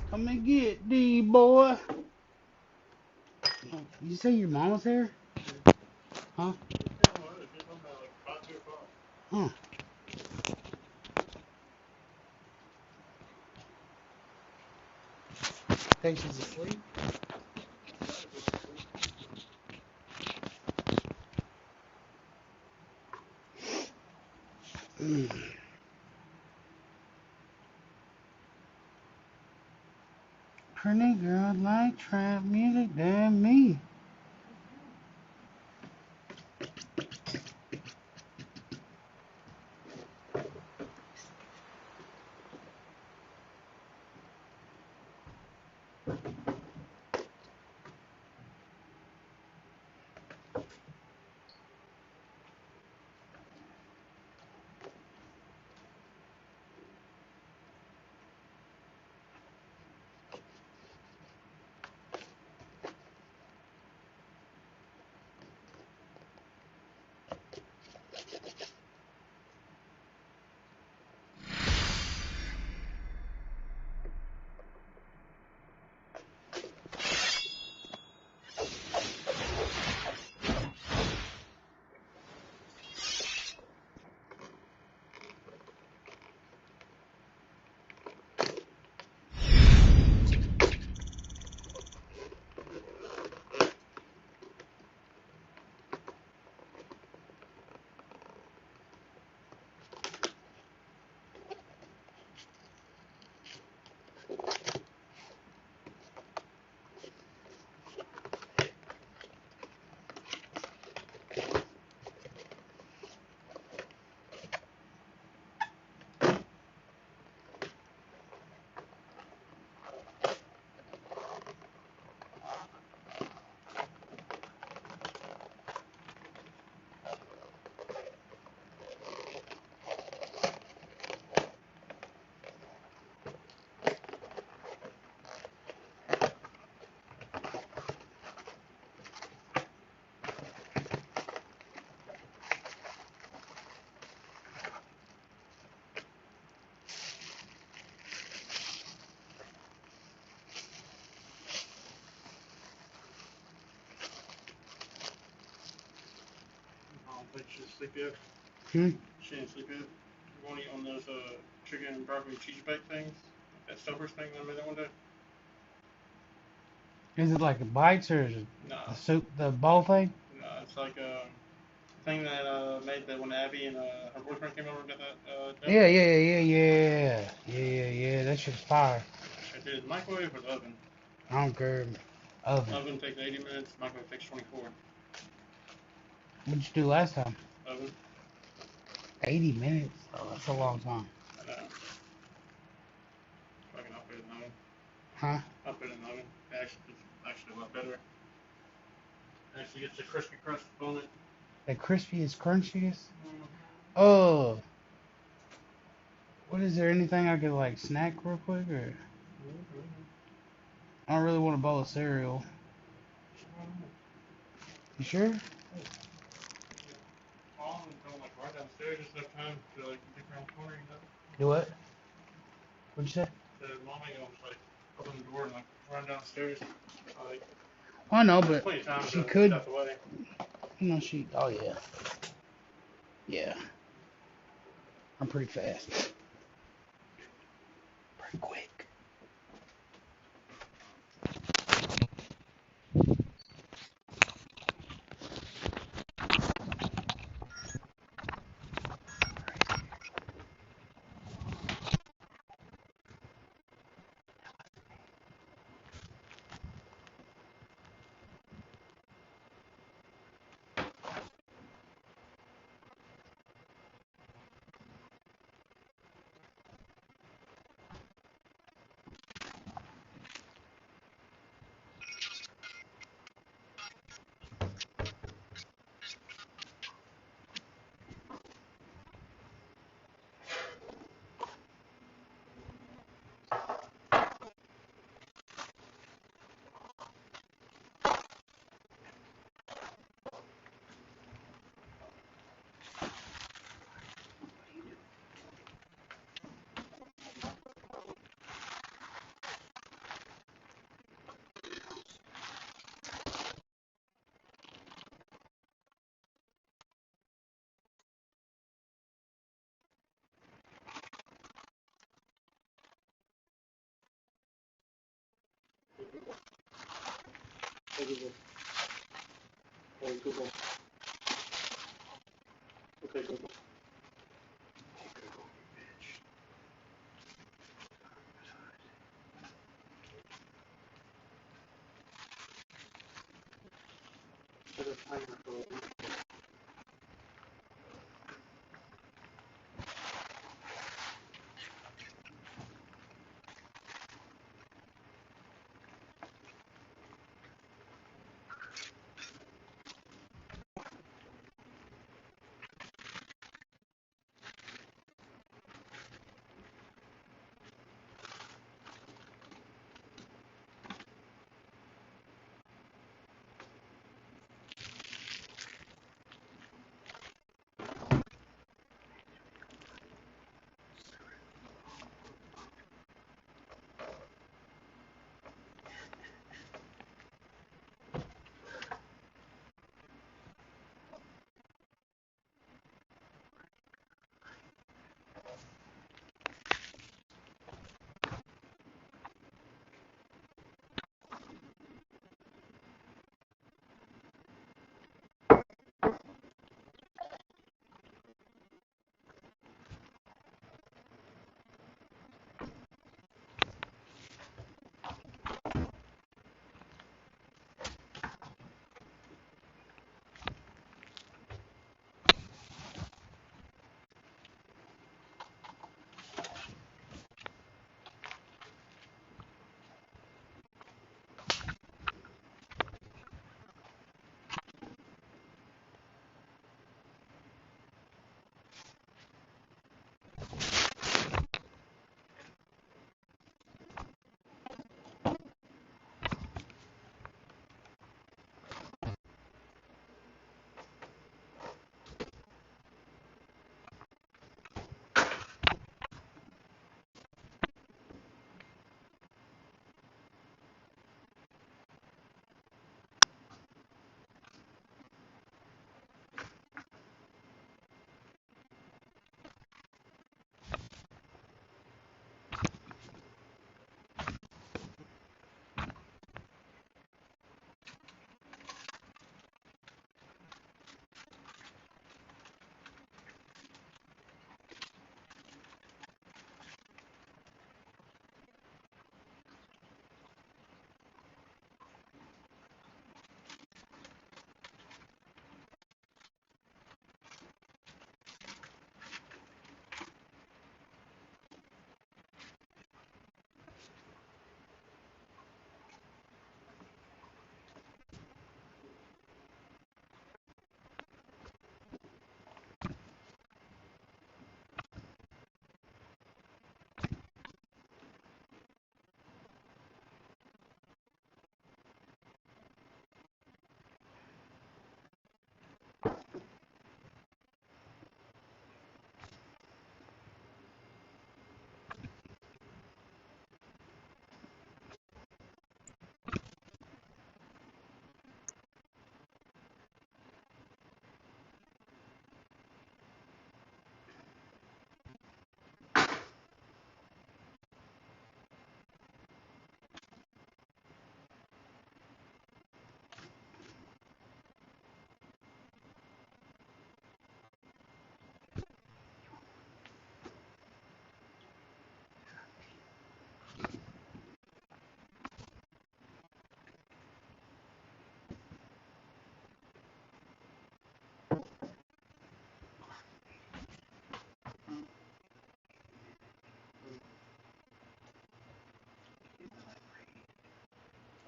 Come and get D, boy. You say your mom was here? Huh? Huh. Think she's asleep? Pretty girl like trap music than me. don't think she'll sleep yet. Hmm? She didn't sleep yet. You want to eat on those chicken and broccoli cheese bake things? That Stouffer's thing that I made that one day? Is it like the bites or is it No. the soup, the ball thing? No, it's like a thing that made that when Abby and her boyfriend came over and got that job. Yeah. That shit's fire. I did microwave or the oven? I don't care. Oven. Oven takes 80 minutes, microwave takes 24. What'd you do last time? Oven. 80 minutes? Oh, that's a long time. I know. Fucking I'll put it in the oven. Huh? I'll put it in the oven. Actually a lot better. Actually gets the crispy crust on it. The crispiest, crunchiest? Mm-hmm. Oh. What is there anything I could like snack real quick or? I don't really want a bowl of cereal. You sure? Call and go like right downstairs. Just enough time to like get around the corner, you know. Do what? What'd you say? The mom ain't gonna just like open the door and like run downstairs. Like I know, but plenty of time she to could. get out the way. You know, she. Oh yeah. Yeah. I'm pretty fast. Pretty quick. Okay, Google. Hey Google, you bitch. Set a timer for a week.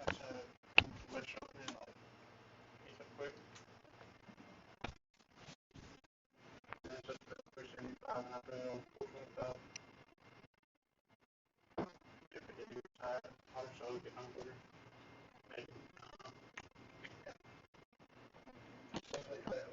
That's what's opening like piece of quick. And it's just a push and I'm not doing on 425. If it is tired, I'll show get on quicker. Maybe. Stuff like that.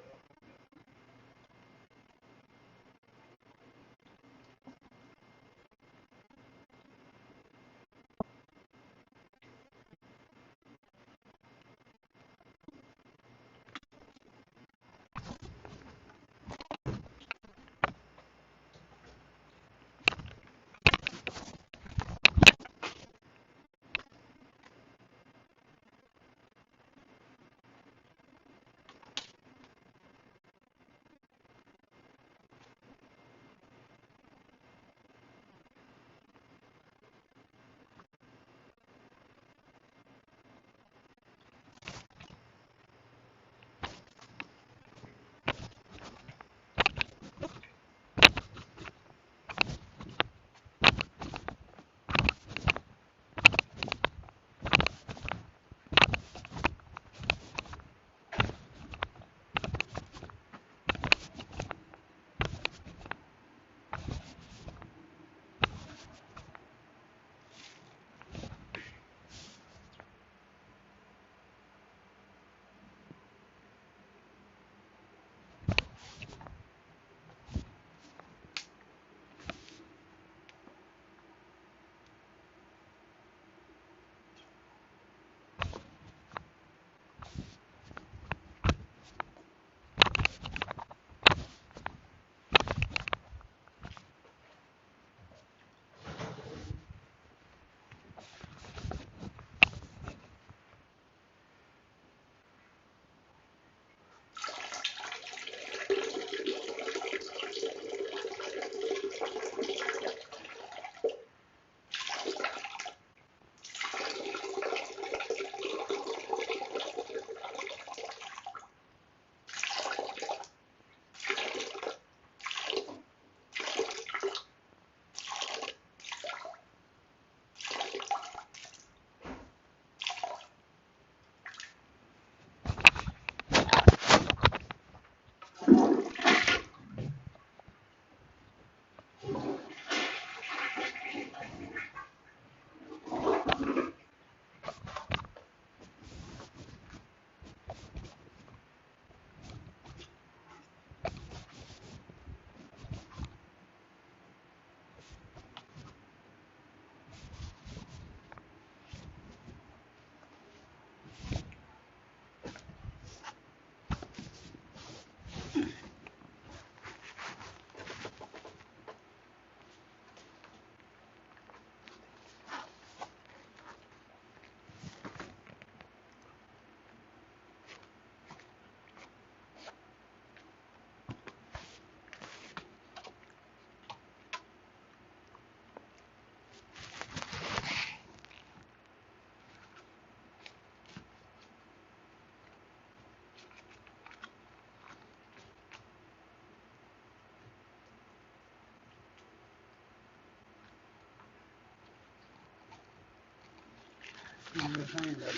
I'm just saying that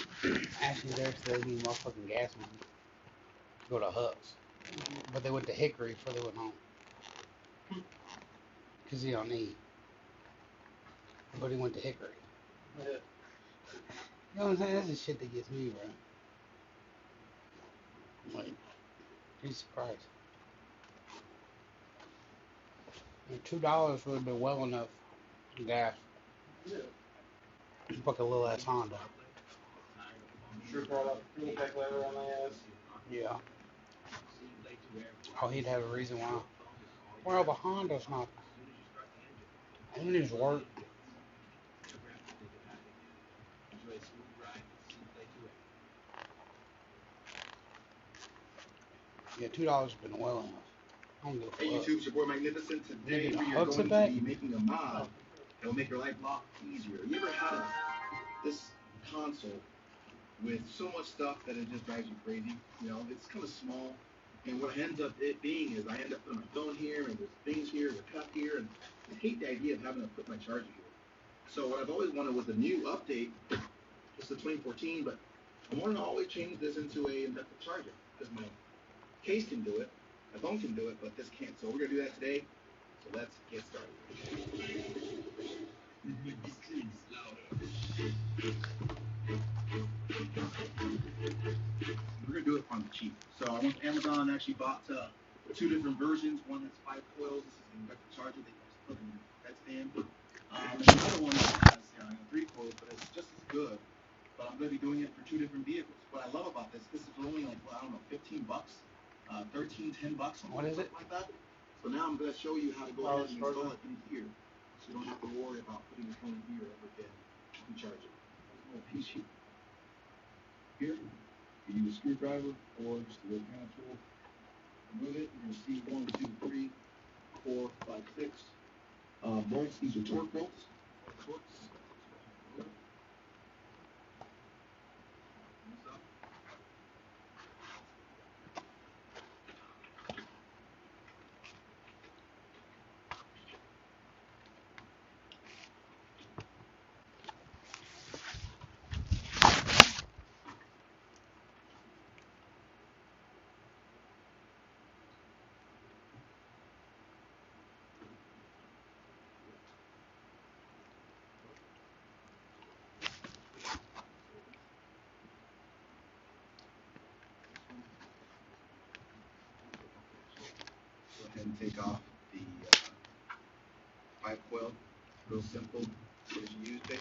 actually there's still need motherfucking gas money to go to Hubs. But they went to Hickory before they went home. Because he don't need. But he went to Hickory. Yeah. You know what I'm saying? That's the shit that gets me, bro. Like, Jesus Christ. And $2 would have been well enough in gas. Yeah. Fuck a little ass Honda. Sure brought up the fuel pack later on my ass. Yeah. Oh, he'd have a reason why. Well, the Honda's not. It needs work. Yeah, $2 has been well enough. I don't give a fuck. Hey YouTube, it's your boy Magnificent. Today Maybe the we are hooks going are to back? be making a mod that will make your life a lot easier. You ever had this console with so much stuff that it just drives you crazy? You know, it's kind of small, and what ends up it being is I end up putting my phone here, and there's things here, there's a cup here, and I hate the idea of having to put my charger here. So what I've always wanted was a new update. It's the 2014, but I wanted to always change this into a inductive charger because my case can do it. My phone can do it, but this can't. So we're going to do that today. So let's get started. We're going to do it on the cheap. So I went to Amazon and actually bought two different versions. One that's 5 coils. This is an inductive charger that you just plug in your headstand. And another one that has 3 coils, but it's just as good. But I'm going to be doing it for 2 different vehicles. What I love about this is only like, well, I don't know, 15 bucks. 13, 10 bucks, something What is it? like that. So now I'm going to show you how to go ahead and install it in here. So you don't have to worry about putting your phone here ever again and charge it. There's a little piece here. Here, you use a screwdriver or just a little hand tool. Remove it. You're going to see 1, 2, 3, 4, 5, 6 bolts. These are torque bolts. Torques. Go ahead and take off the 5 coil. Real simple. As you use it.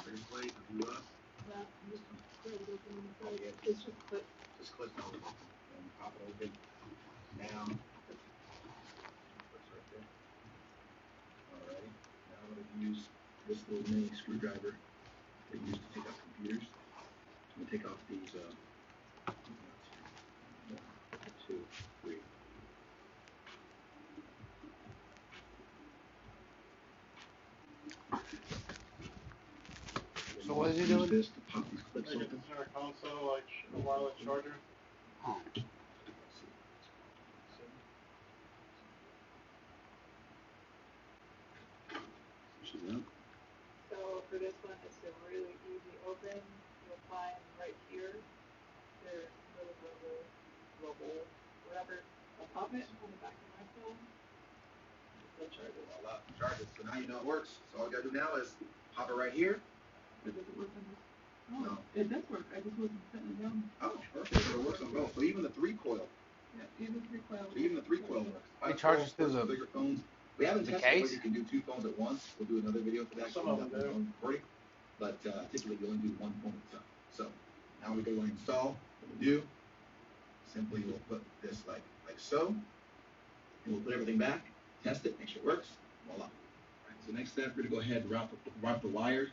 Straight plate, do up. Oh, yeah. Just clip it over and pop it open. Now, right there. Alrighty. Now I'm going to use this little mini screwdriver that you use to take off computers. I'm going to take off these 1, 2, 3. So what is he Use doing? this to pop these clips Like a open. center console, like a wireless charger. Oh. She's out. So for this one, it's a really easy open. You'll find right here, there's little bubble, whatever. I'll pop it on the back of my phone. It'll charge it. Voila, charge it. So now you know it works. So all you gotta do now is pop it right here. It doesn't work on this. Oh, No. it does work. I just wasn't setting it down. Oh, perfect. So it works on both. So even the 3 coil. Yeah, even 3 coil. So even the 3 coil works. It charges through the bigger phones. We haven't tested case? whether you can do 2 phones at once. We'll do another video for that. Some of them do. Recording. But typically you only do 1 phone at a time. So now we go and install. What we do, simply we'll put this like so. And we'll put everything back, test it, make sure it works. Voila. Right, so next step, we're going to go ahead and route the wire.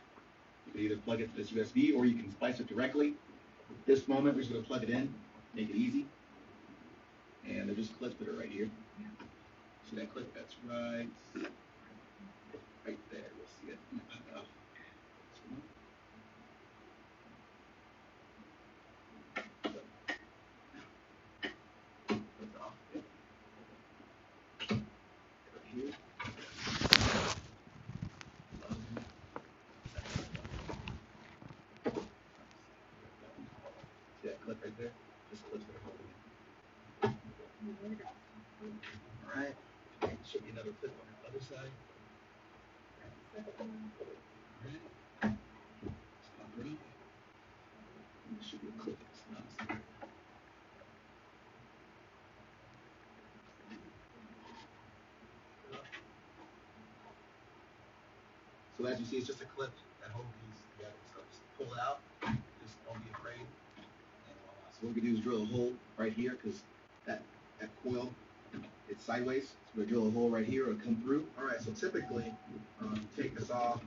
You can either plug it to this USB or you can splice it directly. At this moment, we're just going to plug it in, make it easy. And there's just clips that are right here. See that clip? That's right there. You'll see it. That's off. Yep. Right here. another clip on the other side. Second one. Alright. Stop it up. There should be a clip at the stop. So as you see, it's just a clip, that whole piece together. So just pull it out, just don't be afraid. And voila. So what we can do is drill a hole right here, because that coil, it's sideways. So we're gonna drill a hole right here, it'll come through. Alright, so typically, take this off,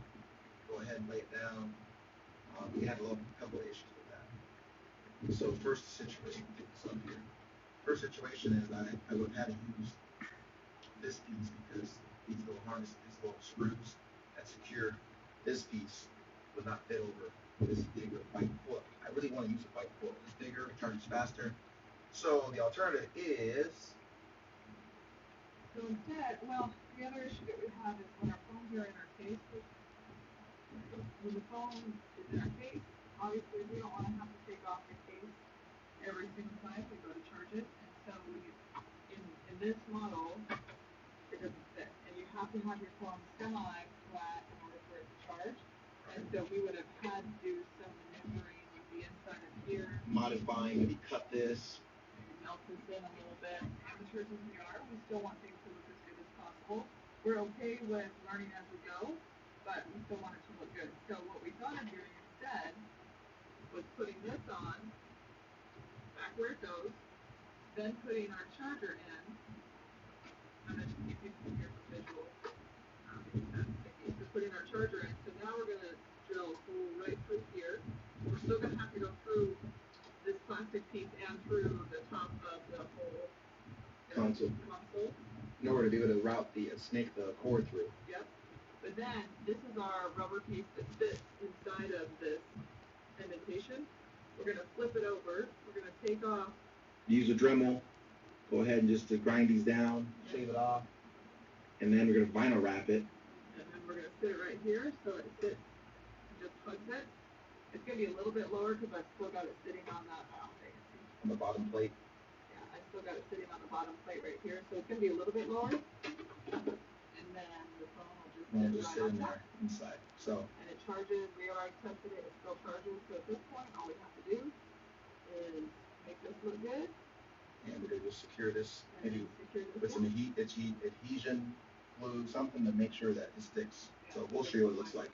go ahead and lay it down. We had a couple of issues with that. So first situation, take this up here. First situation is I would have had to use this piece because these little harnesses, these little screws that secure this piece would not fit over this bigger white foot. I really want to use a white foot. It's bigger, it charges faster. So the alternative is. So instead, well, the other issue that we have is when our phones are in our case, when the phone is in our case, obviously we don't want to have to take off the case every single time we go to charge it. And so in this model, it doesn't fit. And you have to have your phone semi-flat in order for it to charge. And so we would have had to do some maneuvering with the inside of here. Modifying, maybe cut this. Maybe melt this in a little bit. Amateurs as we are, we still want things to look as good as possible. We're okay with learning as we go, but we still want it to look good. So what we thought of doing instead was putting this on, back where it goes, then putting our charger in. I'm going to keep you here for visual. So putting our charger in. So now we're going to drill a hole right through here. We're still going to have to go through this plastic piece and through the top of the whole console. In order to be able to route snake the cord through. Yep. But then this is our rubber piece that fits inside of this indentation. We're going to flip it over. We're going to take off. Use a Dremel. Go ahead and just grind these down, shave it off, and then we're going to vinyl wrap it. And then we're going to sit it right here so it sits and just hugs it. It's going to be a little bit lower because I've still got it sitting on that, on the bottom plate. Yeah, I still got it sitting on the bottom plate right here, so it's going to be a little bit lower. And then the phone will just sit in there inside. So. And it charges. We already tested it. It still charges. So at this point, all we have to do is make this look good. And we're going to just secure this. Maybe put some adhesion glue, something to make sure that it sticks. Yeah, so we'll show you what it looks like.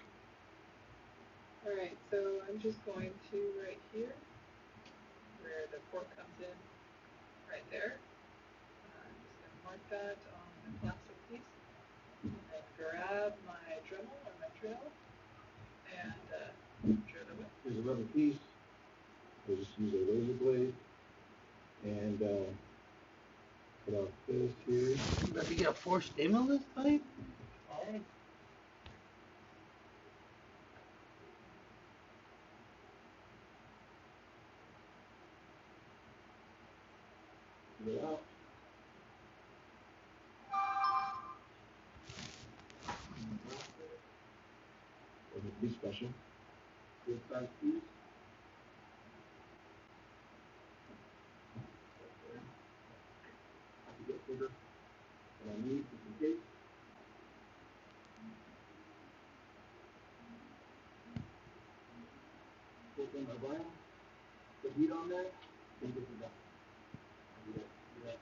All right, so I'm just going to right here, where the port comes in, right there. I'm just going to mark that on the plastic piece, and then grab my Dremel or my drill, and drill it with. Here's a rubber piece. We'll just use a razor blade, and put our fist here. You about to get a forced stimulus pipe? All right. Get it out. It'll be special. Good size piece. I can get bigger. What I need is the case. Put in the vinyl. The heat on there. And get it done. Do that. Do that.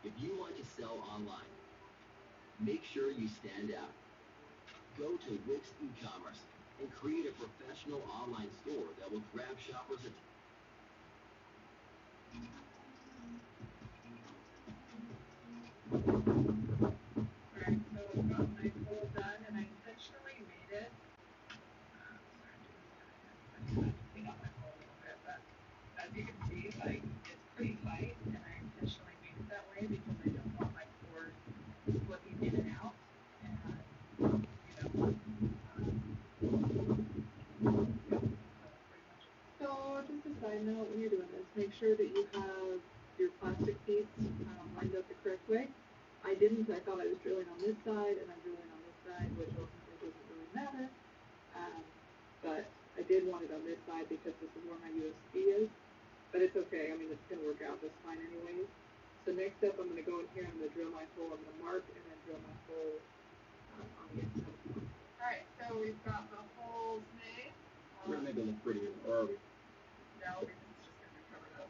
If you want to sell online, make sure you stand out. Go to Wix e-commerce and create a professional online store that will grab shoppers' attention. Alright, so I've got my hole done, and I intentionally made it. Clean up my hole a little bit, but as you can see, like, it's pretty tight, and I intentionally made it didn't, I thought I was drilling on this side, and I'm drilling on this side, which ultimately doesn't really matter. But I did want it on this side because this is where my USB is. But it's okay, I mean, it's gonna work out just fine anyways. So next up, I'm gonna go in here, I'm gonna drill my hole, I'm gonna mark, and then drill my hole on the inside. Alright, so we've got the holes made. We're gonna make it look prettier, or are we? No, because it's just gonna be covered up.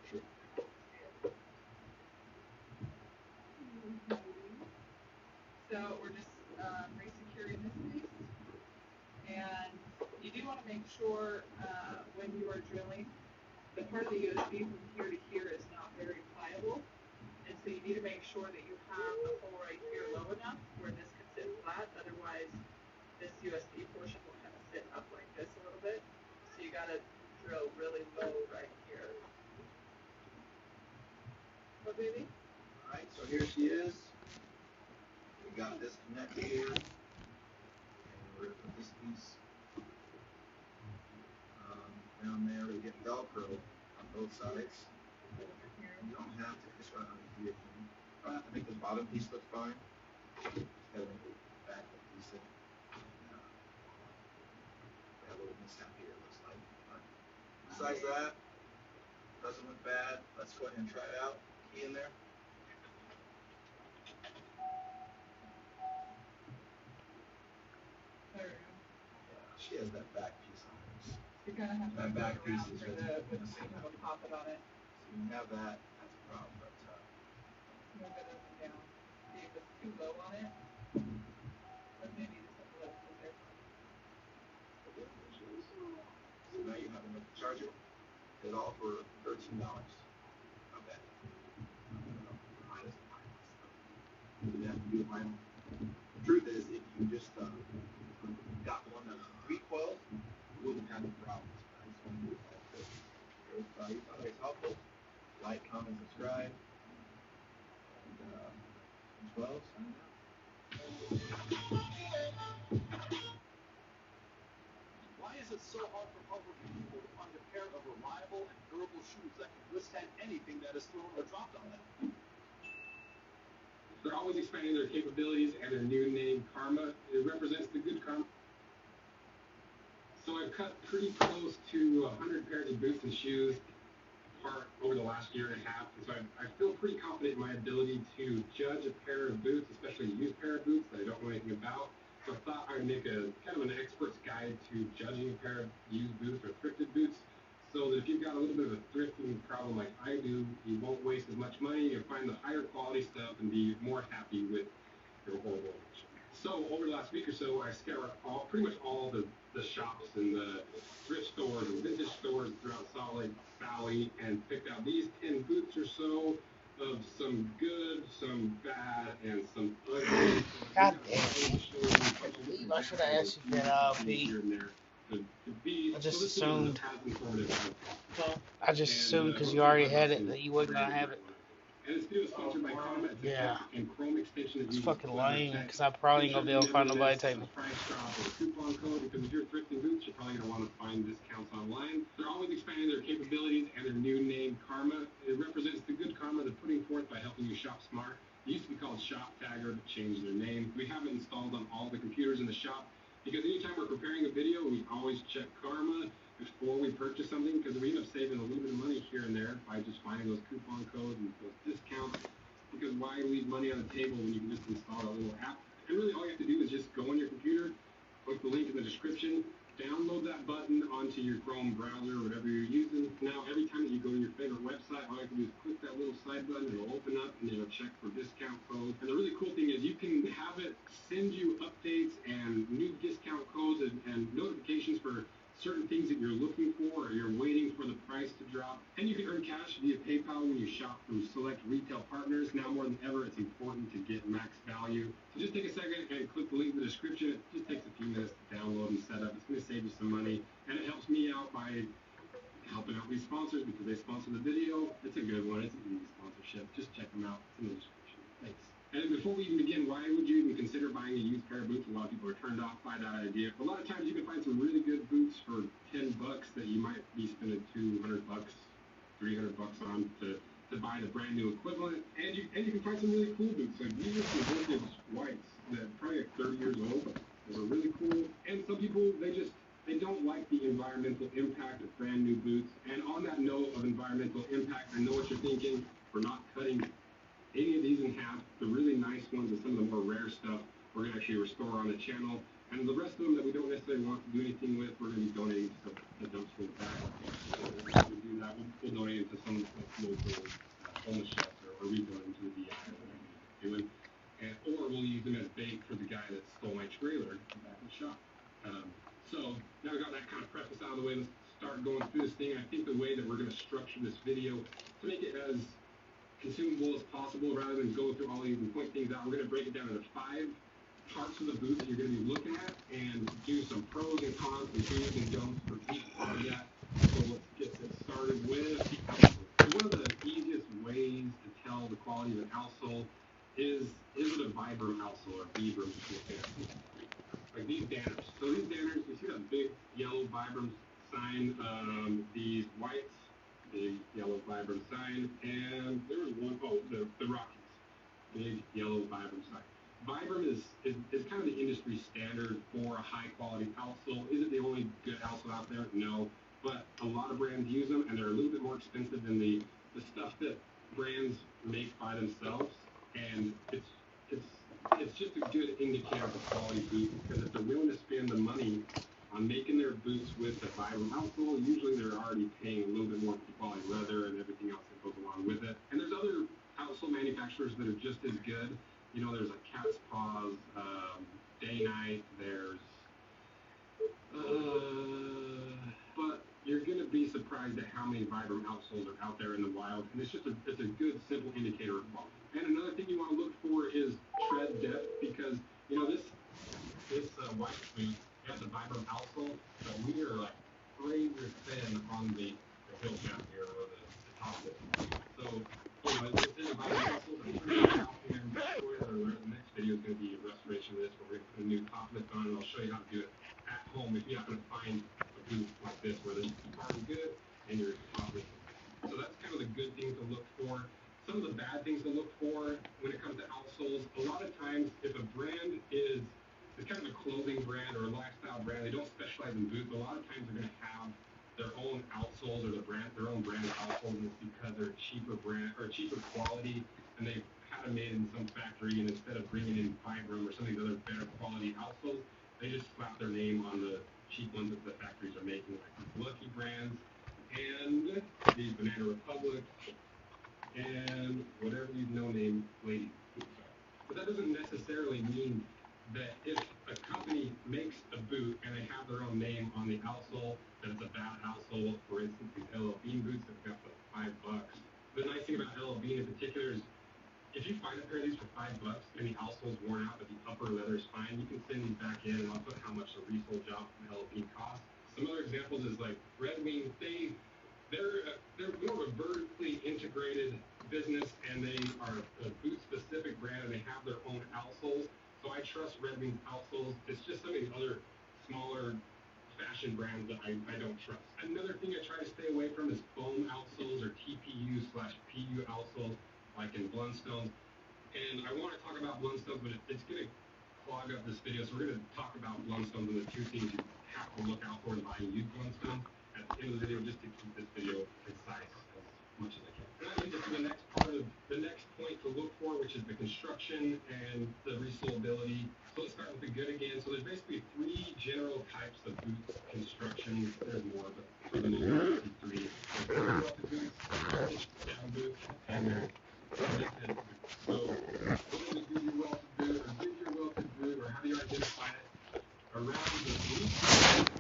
Sure. So we're just re-securing this piece. And you do want to make sure when you are drilling, the part of the USB from here to here is not very pliable. And so you need to make sure that you have the hole right here low enough where this can sit flat. Otherwise, this USB portion will kind of sit up like this a little bit. So you got to drill really low right here. What, baby? Alright, so here she is. We got this connected here. And we're gonna put this piece down there. We get Velcro on both sides. You don't have to just run under here. You don't have to make the bottom piece look fine. Just gotta make the back look decent. We have a little mishap here, it looks like. But besides that, doesn't look bad. Let's go ahead and try it out. Key in there. There we go. Yeah, she has that back piece on hers. You're gonna have to That back go around piece is for really the the same. kind of a poppet on it. So you can have that. That's a problem, but Move it up and down. See if it's too low on it. Or maybe you just have to let it sit there. so now you have enough to charge it. It all for $13. Not bad. Mine isn't mine. You didn't have to do it mine. The truth is, if you just got one that's recoiled, you wouldn't have any problems. I just want to do it all good. So if you thought it was helpful, like, comment, subscribe. And as well, sign out. Why is it so hard for hardworking people to find a pair of reliable and durable shoes that can withstand anything that is thrown or dropped on them? They're always expanding their capabilities, and their new name, Karma, it represents the good karma. So I've cut pretty close to 100 pairs of boots and shoes apart over the last year and a half, and so I feel pretty confident in my ability to judge a pair of boots, especially a used pair of boots that I don't know anything about. So I thought I'd make a kind of an expert's guide to judging a pair of used boots or thrifted boots, so that if you've got a little bit of a thrifting problem like I do, you won't waste as much money, you'll find the higher quality stuff and be more happy with your whole collection. So over the last week or so, I scoured pretty much all the shops and the thrift stores and vintage stores throughout Salt Lake Valley and picked out these 10 boots or so of some good, some bad, and some ugly. God damn. I should have asked you that, Pete. I just assumed. I just assumed because you already had it that you wasn't gonna have it. And this video is sponsored by Omlet. It's a Yeah. and Chrome extension that It's uses fucking clever lame text. because I probably ain't gonna be able to find nobody to take me. Price drop or coupon code, because if you're thrifting boots, you're probably gonna want to find discounts online. They're always expanding their capabilities, and their new name, Karma, it represents the good karma they're putting forth by helping you shop smart. It used to be called Shop Tagger, but changed their name. We have it installed on all the computers in the shop because anytime we're preparing a video, we always check Karma before we purchase something, because we end up saving a little bit of money here and there by just finding those coupon codes and those discounts. Because why leave money on the table when you can just install a little app? And really all you have to do is just go on your computer, click the link in the description, download that button onto your Chrome browser or whatever you're using. Now every time that you go to your favorite website, all you have to do is click that little side button, it'll open up and it'll check for discount codes. And the really cool thing is you can have it send you updates and new discount codes and notifications for certain things that you're looking for or you're waiting for the price to drop. And you can earn cash via PayPal when you shop from select retail partners. Now more than ever, it's important to get max value. So just take a second and click the link in the description. It just takes a few minutes to download and set up. It's going to save you some money, and it helps me out by helping out these sponsors because they sponsor the video. It's a good one. It's an easy sponsorship. Just check them out. It's in the description. Thanks. And before we even begin, why would you even consider buying a used pair of boots? A lot of people are turned off by that idea. A lot of times you can find some really good boots for $10 that you might be spending $200, $300 on to buy the brand new equivalent. And And you can find some really cool boots. Like these are some vintage whites that probably like 30 years old. Those are really cool. And some people, they don't like the environmental impact of brand new boots. And on that note of environmental impact, I know what you're thinking. We're not cutting any of these in half. The really nice ones and some of the more rare stuff we're going to actually restore on the channel. And the rest of them that we don't necessarily want to do anything with, we're going to be donating to the dumpster in the back. So we do that. We'll donate it to some like, local homeless shelter or redonate them to the DI or whatever we're doing. Or we'll use them as bait for the guy that stole my trailer back in the shop. So now we got that kind of preface out of the way. Let's start going through this thing. I think the way that we're going to structure this video to make it as consumable as possible rather than go through all these and point things out, we're going to break it down into 5 parts of the boot that you're going to be looking at and do some pros and cons and do's and don'ts for each part of that. So let's get this started with the outsole. So one of the easiest ways to tell the quality of an outsole is it a Vibram outsole or Vibram? Like these Danners. So these Danners, you see that big yellow Vibram sign, these whites, big yellow Vibram sign, and there was one, the Rockies, big yellow Vibram sign. Vibram is kind of the industry standard for a high quality outsole. Is it the only good outsole out there? No, but a lot of brands use them, and they're a little bit more expensive than the stuff that brands make by themselves, and it's just a good indicator of a quality boot, because if they're willing to spend the money on making their boots with the Vibram outsole, usually they're already paying a little bit more for the quality leather and everything else that goes along with it. And there's other outsole manufacturers that are just as good. You know, there's like Cat's Paws, Day Night, there's but you're going to be surprised at how many Vibram outsoles are out there in the wild, and it's a good, simple indicator of quality. And another thing you want to look for is tread depth, because, you know, this white boot has a Vibram outsole, but we are like razor thin on the heel shaft here, or the top of it. So, you know, it's in a Vibram outsole, but turns out, and spoiler alert, the next video is going to be a restoration of this, where we're going to put a new top lift on, and I'll show you how to do it at home if you happen to find a boot like this, where the bar is good and your top lift. So that's kind of the good things to look for. Some of the bad things to look for when it comes to outsoles, a lot of times if a brand is kind of a clothing brand or a lifestyle brand, they don't specialize in boots, a lot of times they're going to have their own outsoles or their own brand outsoles, and it's because they're cheaper brand or cheaper quality, and they had them made in some factory, and instead of bringing in Vibram or some of these other better quality outsoles, they just slap their name on the cheap ones that the factories are making, like these Lucky brands and these Banana Republic and whatever these no-name lady boots are. But that doesn't necessarily mean that if a company makes a boot and they have their own name on the outsole, that it's a bad outsole. For instance, these LL Bean boots that we got for like $5. The nice thing about LL Bean in particular is if you find a pair of these for $5 and the outsole's worn out but the upper leather is fine, you can send these back in and I'll put how much the resole job from LL Bean costs. Some other examples is like Red Wing. They're more of a vertically integrated business, and they are a boot specific brand, and they have their own outsoles. So I trust Red Wing's outsoles. It's just some of the other smaller fashion brands that I don't trust. Another thing I try to stay away from is foam outsoles or TPU/PU outsoles, like in Blundstones. And I want to talk about Blundstones, but it's going to clog up this video. So we're going to talk about Blundstones and the 2 things you have to look out for in buying used Blundstones at the end of the video, just to keep this video concise as much as I can. And that leads us to the next point to look for, which is the construction and the resoleability. So let's start with the good again. So there's basically 3 general types of boots construction. There's more, but for the moment, 3. There's boots, down boots, and there's connected boots. So what is a Goodyear welted boot, or Goodyear welted boot, or how do you identify it? Around the boot,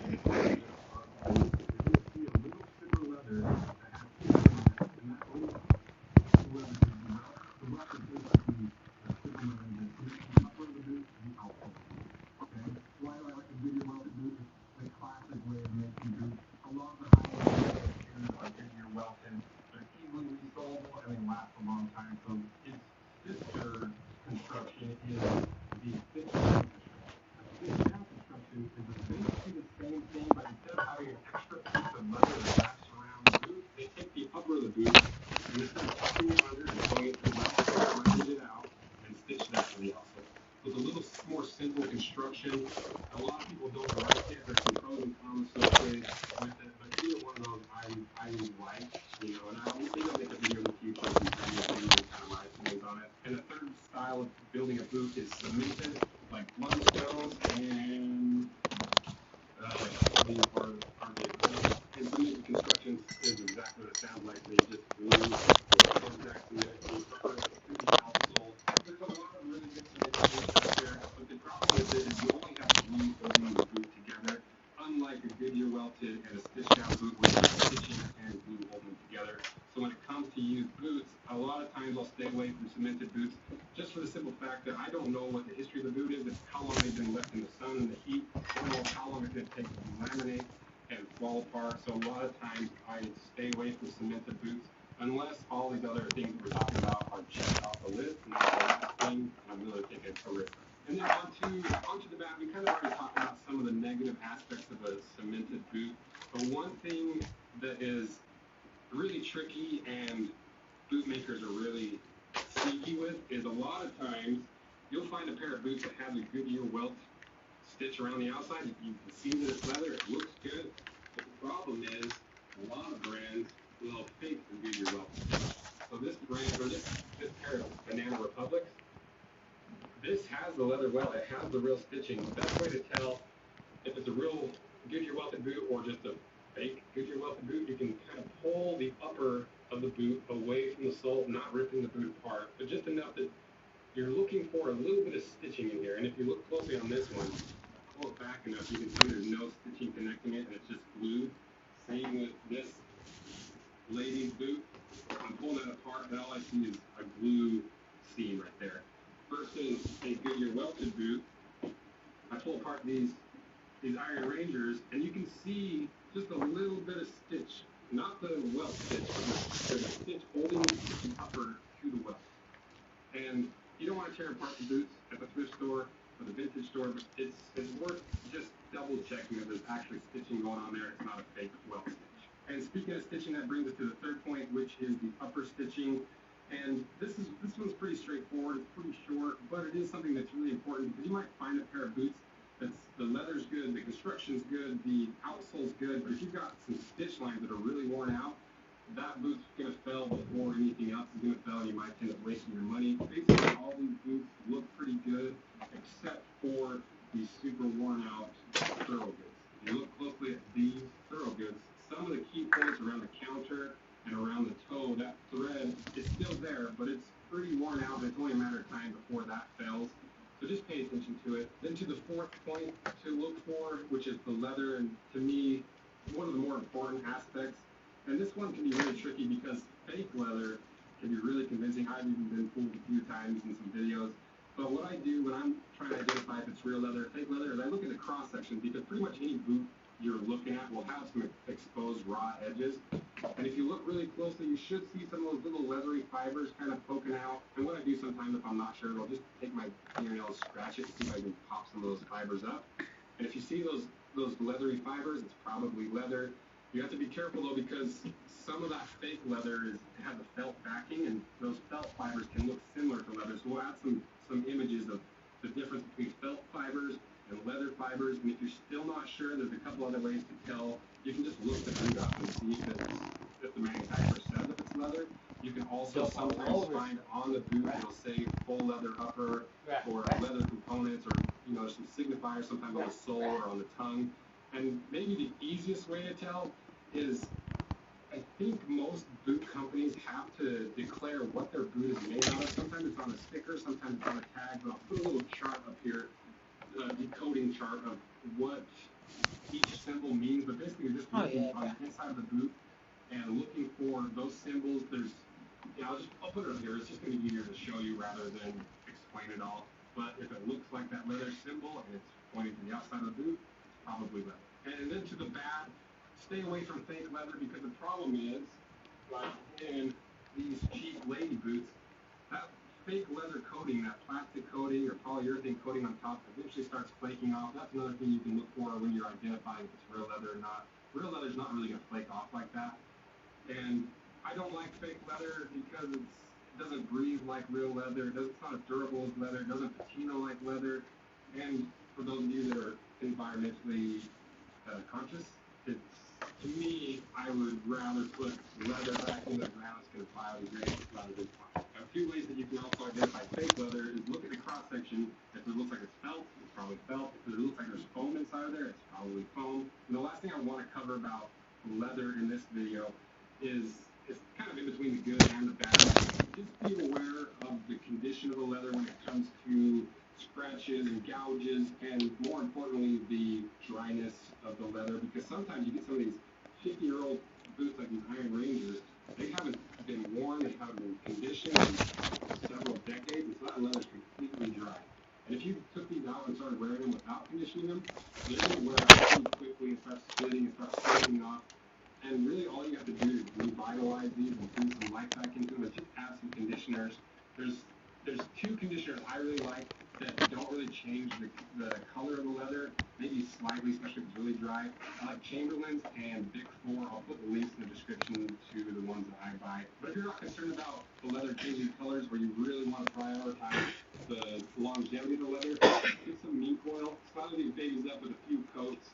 you're going to see a little strip of leather that has pieces on it, and that little leather is the rough is basically a strip of leather that connects the upper of the boot to the outsole of the boot. Okay? Why do I like a Goodyear welted boot? It's the classic way of making boots. A lot of the high-end shoes are Goodyear welted. They're easily resolvable and they last a long time. So its sister construction is the stitch down construction. Stitch down construction is basically the same thing, but instead of having an extra piece of leather that wraps around the boot, they take the upper of the boot and instead of tucking it under and pulling it to the left, construction. A lot of people don't like it. There's some pros and cons associated with it, but either one of those I like, you know, and maybe I'll make a video in the future and kind of my opinions on it. And the third style of building a boot is cemented, like limestone and these are vehicles. And cemented construction is exactly what it sounds like. They just glue contact cement to the upper to the outsole. There's a lot of really good cemented boots out there, but the problem with it is you only have glue holding the boot together, unlike a Goodyear welted and a stitch down boot where you have stitching and glue holding them together. So when it comes to used boots, a lot of times I'll stay away from cemented boots just for the simple fact that I don't know what the history of the boot is, and how long they've been left in the sun and the heat. I don't know how long it's going to take to laminate and fall apart. So a lot of times I stay away from cemented boots unless all these other things that we're talking about are checked off the list, and that's the last thing I'm really taking a risk. And then onto the back, we kind of already talked about some of the negative aspects of a cemented boot. But one thing that is really tricky and boot makers are really sneaky with is a lot of times you'll find a pair of boots that has a Goodyear welt stitch around the outside. You can see that it's leather, it looks good, but the problem is a lot of brands will fake the Goodyear welt. So this brand, or this pair of Banana Republics, this has the leather welt, it has the real stitching. The best way to tell if it's a real Goodyear welted boot or just a fake Goodyear welted boot, you can kind of pull the upper of the boot away from the sole, not ripping the boot apart, but just enough that you're looking for a little bit of stitching in here. And if you look closely on this one, pull it back enough, you can see there's no stitching connecting it, and it's just glued. Same with this lady's boot. I'm pulling that apart, and all I see is a glue seam right there. Versus a Goodyear welted boot, I pull apart these Iron Rangers, and you can see just a little bit of stitch, not the welt stitch, but the stitch holding the upper to the welt. And you don't want to tear apart the boots at the thrift store or the vintage store, but it's worth just double checking that there's actually stitching going on there. It's not a fake welt stitch. And speaking of stitching, that brings us to the third point, which is the upper stitching. And this one's pretty straightforward. It's pretty short, but it is something that's really important because you might find a pair of boots that's the leather's good, the construction's good, the outsole's good, but if you've got some stitch lines that are really worn out, that boot's going to fail before anything else is going to fail, and you might end up wasting your money. Basically, all these boots look pretty good, except for these super worn out thoroughgoods. If you look closely at these thoroughgoods, some of the key points around the counter and around the toe, that thread is still there, but it's pretty worn out, and it's only a matter of time before that fails. So just pay attention to it. Then to the fourth point to look for, which is the leather, and to me, one of the more important aspects. And this one can be really tricky because fake leather can be really convincing. I've even been fooled a few times in some videos. But what I do when I'm trying to identify if it's real leather or fake leather is I look at the cross section, because pretty much any boot you're looking at will have some exposed raw edges. And if you look really closely, you should see some of those little leathery fibers kind of poking out. And what I do sometimes if I'm not sure, I'll just take my fingernails, scratch it, see if I can pop some of those fibers up. And if you see those leathery fibers, it's probably leather. You have to be careful though, because some of that fake leather has a felt backing, and those felt fibers can look similar to leather. So we'll add some images of the difference between felt fibers and leather fibers. And if you're still not sure, there's a couple other ways to tell. You can just look the boot up and see if the manufacturer says if it's leather. You can also sometimes find on the boot it'll say full leather upper or leather components, or there's some signifiers sometimes on the sole or on the tongue. And maybe the easiest way to tell is, I think most boot companies have to declare what their boot is made out of. Sometimes it's on a sticker, sometimes it's on a tag, but I'll put a little chart up here, a decoding chart of what each symbol means. But basically you're just looking on the inside of the boot and looking for those symbols. I'll put it up here. It's just going to be easier to show you rather than explain it all. But if it looks like that leather symbol and it's pointing to the outside of the boot, it's probably leather. And then to the bad, stay away from fake leather, because the problem is, like in these cheap lady boots, that fake leather coating, that plastic coating or polyurethane coating on top eventually starts flaking off. That's another thing you can look for when you're identifying if it's real leather or not. Real leather's not really going to flake off like that. And I don't like fake leather because it doesn't breathe like real leather. It's not as durable as leather. It doesn't patina like leather. And for those of you that are environmentally conscious, to me, I would rather put leather back in the ground that's going to biodegrade rather than plastic. A few ways that you can also identify fake leather is look at the cross section. If it looks like it's felt, it's probably felt. If it looks like there's foam inside of there, it's probably foam. And the last thing I want to cover about leather in this video is kind of in between the good and the bad. Just be aware of the condition of the leather when it comes to scratches and gouges, and more importantly, the dryness of the leather, because sometimes you get some of these 50-year-old boots like these Iron Rangers, they haven't been worn, they haven't been conditioned in several decades, and so that leather's completely dry. And if you took these out and started wearing them without conditioning them, they're going to wear out pretty quickly and start splitting and start splitting off. And really all you have to do is revitalize these and breathe some life back into them, and just add some conditioners. There's two conditioners I really like that don't really change the color of the leather, maybe slightly, especially if it's really dry. I like Chamberlain's and Vic 4. I'll put the links in the description to the ones that I buy. But if you're not concerned about the leather changing colors, where you really want to prioritize the longevity of the leather, get some mink oil, smother these babies up with a few coats,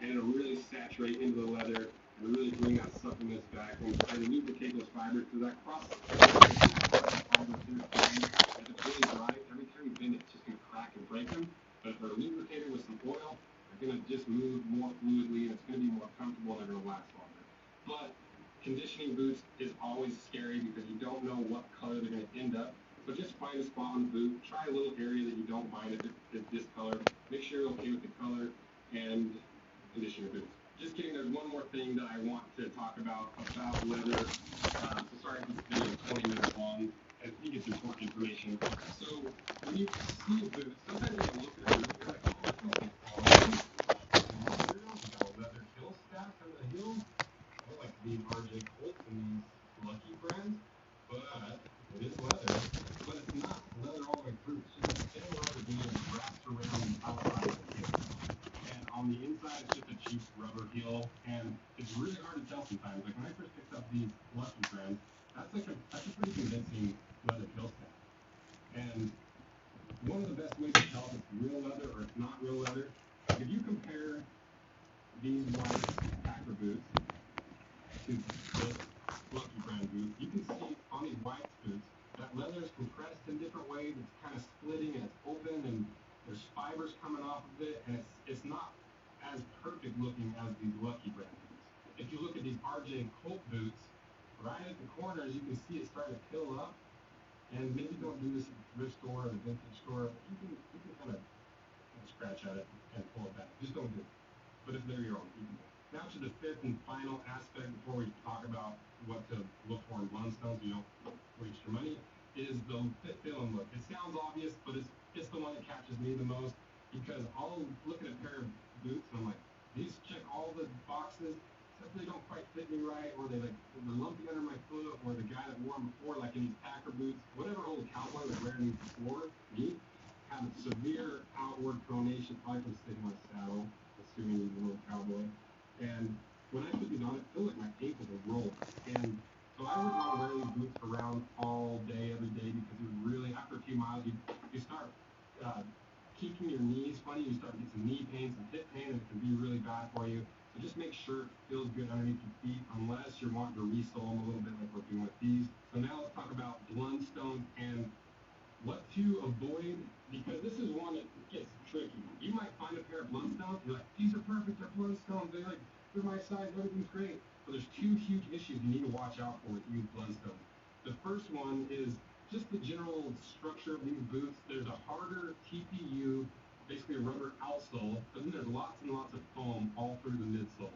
and it'll really saturate into the leather and really bring that suppleness back and lubricate those fibers, because that cross fibers in the frame, if it's really dry, every time you bend it, it's just going to crack and break them. But if they're lubricated with some oil, they're going to just move more fluidly, and it's going to be more comfortable, and they're going to last longer. But conditioning boots is always scary because you don't know what color they're going to end up. So just find a spot on the boot, try a little area that you don't mind if it's discolored, make sure you're okay with the color, and condition your boots. Just kidding, there's one more thing that I want to talk about leather. So sorry if this video is 20 minutes long. I think it's important information. So when you see a boot, sometimes you look at a boot, you're like, oh, that feels like quality. Material, you got a leather heel stack on the heel. I like these RJ Colts and these Lucky brands, but it is leather. But it's not leather all the way through. It's just a thin rubber being wrapped around the outside of the heel. And on the inside, it's just a cheap rubber heel, and it's really hard to tell sometimes. Like when I first picked up these Lucky brands, that's a pretty convincing leather heel stack. And one of the best ways to tell if it's real leather or it's not real leather, if you compare these white Packer boots to this Lucky brand boot, you can see on these white boots that leather is compressed in different ways. It's kind of splitting and it's open, and there's fibers coming off of it, and it's not as perfect looking as these Lucky brand boots. If you look at these RJ Colt boots, right at the corners you can see it starting to pill up. And maybe don't do this at the thrift store or the vintage store, but you can kind of scratch at it and pull it back. Just don't do it. But if they're your own, you can do it. Now to the fifth and final aspect before we talk about what to look for in Blundstones, you don't waste your money, is the fit, feel, and look. It sounds obvious, but it's the one that catches me the most, because I'll look at a pair of boots and I'm like, these check all the boxes, except they don't quite fit me right, or they're lumpy under my foot, or the guy that wore them before, like in these Packer boots, whatever old cowboy was wearing these before me, have a severe outward pronation, probably from sitting on a saddle, assuming he's a little cowboy. And when I put these on, it feels like my ankles are rolled. And so I wouldn't want to wear these boots around all day, every day, because it really, after a few miles, you start kicking your knees funny, you start to get some knee pain, some hip pain, and it can be really bad for you. So just make sure it feels good underneath your feet, unless you're wanting to resole them a little bit like we're doing with these. So now let's talk about Blundstones and what to avoid, because this is one that gets tricky. You might find a pair of Blundstones, you're like, these are perfect, they're Blundstones, they're my size, everything's great. But there's two huge issues you need to watch out for with these Blundstones. The first one is just the general structure of these boots. There's a harder TPU, basically a rubber outsole, but then there's lots and lots of foam all through the midsole.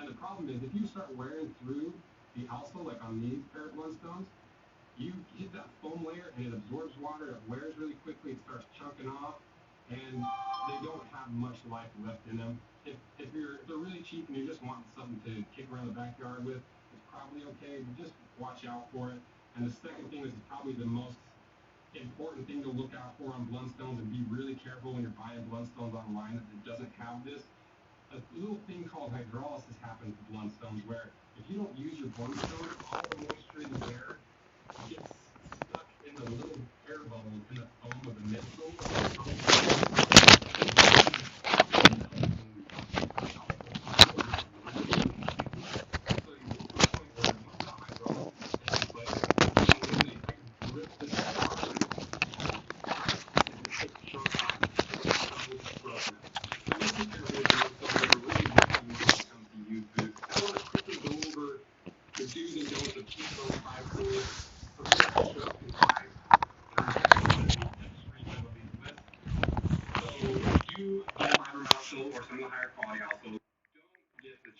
And the problem is, if you start wearing through the outsole, like on these pair of Blundstones, you hit that foam layer and it absorbs water, it wears really quickly, it starts chunking off, and they don't have much life left in them. If they're really cheap and you're just wanting something to kick around the backyard with, it's probably okay, but just watch out for it. And the second thing, this is probably the most important thing to look out for on Blundstones, and be really careful when you're buying Blundstones online that it doesn't have this. A little thing called hydrolysis happens with Blundstones, where if you don't use your Blundstone, all the moisture in the air gets stuck in the little air bubbles in the foam of the midsole.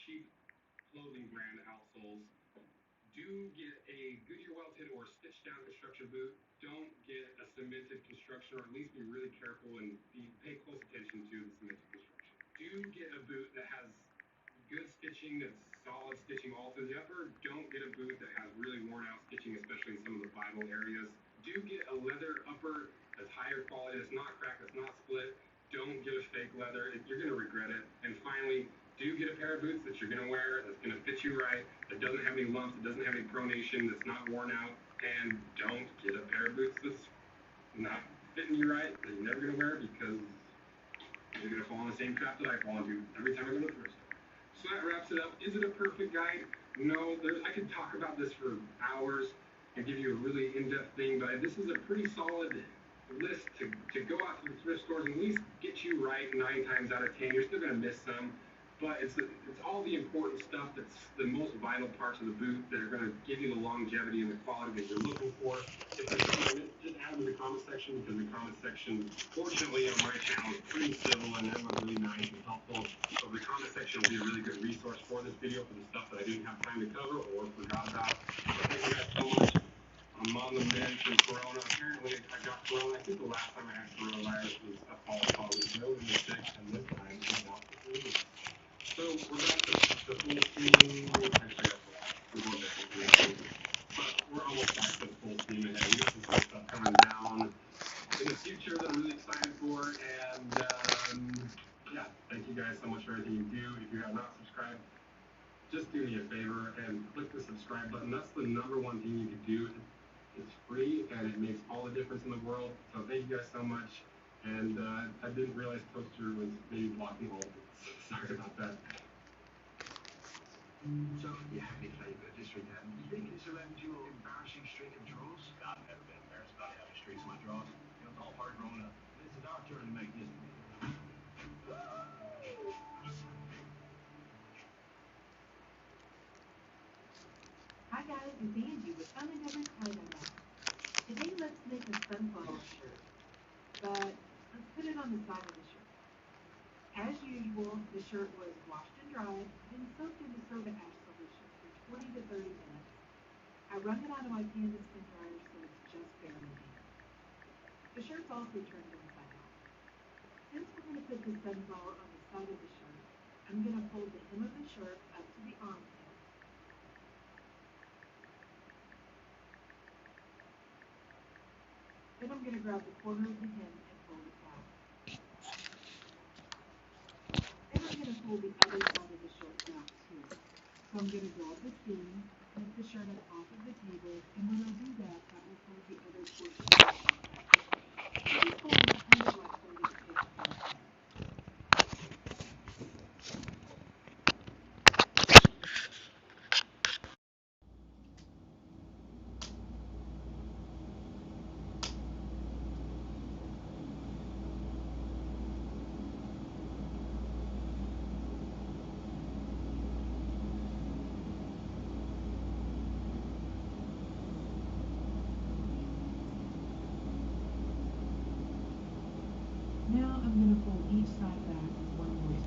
cheap clothing brand outsoles. Do get a Goodyear welted or stitched down construction boot. Don't get a cemented construction, or at least be really careful and pay close attention to the cemented construction. Do get a boot that has good stitching, that's solid stitching all through the upper. Don't get a boot that has really worn out stitching, especially in some of the Bible areas. Do get a leather upper that's higher quality, that's not cracked, that's not split. Don't get a fake leather. You're going to regret it. And finally, do get a pair of boots that you're going to wear, that's going to fit you right, that doesn't have any lumps, that doesn't have any pronation, that's not worn out. And don't get a pair of boots that's not fitting you right, that you're never going to wear, because you're going to fall in the same trap that I fall into every time I go to the thrift store. So that wraps it up. Is it a perfect guide? No, I could talk about this for hours and give you a really in-depth thing, but this is a pretty solid list to go out to the thrift stores and at least get you right 9 times out of 10. You're still going to miss some, but it's all the important stuff that's the most vital parts of the boot that are going to give you the longevity and the quality that you're looking for. If there's something, just add them in the comment section, because the comment section, fortunately, on my channel is pretty civil and everyone's really nice and helpful. So the comment section will be a really good resource for this video for the stuff that I didn't have time to cover or forgot about. So thank you guys so much. I'm on the mend from Corona. Apparently, I got Corona. I think the last time I had coronavirus was a false positive. No, it was 6, and this time it's out for 3 weeks. So we're back to full steam. Actually, we're going back to full steam. But we're almost back to full steam ahead. We got some cool stuff coming down in the future that I'm really excited for. And yeah, thank you guys so much for everything you do. If you have not subscribed, just do me a favor and click the subscribe button. That's the #1 thing you can do. It's free and it makes all the difference in the world. So thank you guys so much. And I didn't realize Toaster was maybe blocking all of it. Sorry about that. So, you have any flavor district then? You think it's a your embarrassing streak of draws? I've never been embarrassed about having streaks in my draws. You know, it's all hard growing up. It's a dark turn to make history. Hi guys, it's Angie with Fun and Different Tie-Dye Box. Today let's make a sunflower shirt, but let's put it on the side of the shirt. As usual, the shirt was washed and dried, then soaked in the soda ash solution for 20 to 30 minutes. I wrung it out of my canvas spin dryer so it's just barely damp. The shirt's also turned inside out. Since we're going to put the sunflower on the side of the shirt, I'm going to fold the hem of the shirt up to the armpit. Then I'm going to grab the corner of the hem and fold it back. Then I'm going to fold the other side of the shirt back too. So I'm going to grab the seam, lift the shirt up off of the table, and when I do that, that will fold the other portion of the shirt back. This fold is kind of like folding a fish back. Now I'm going to fold each side back one more time.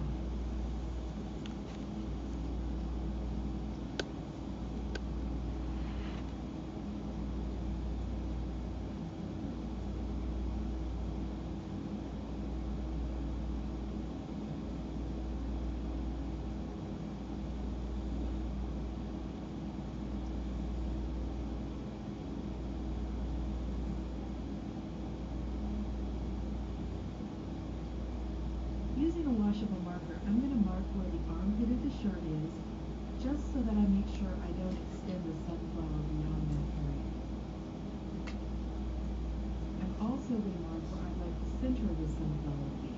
Using a washable marker, I'm going to mark where the armpit of the shirt is, just so that I make sure I don't extend the sunflower beyond that area. I'm also going to mark where I'd like the center of the sunflower to be.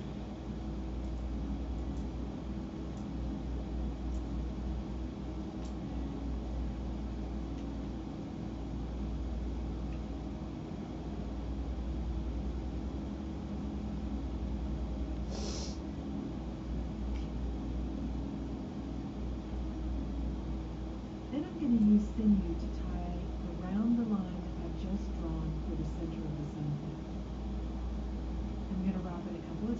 Then I'm going to use sinew to tie around the line that I've just drawn for the center of the sunflower. I'm going to wrap it a couple of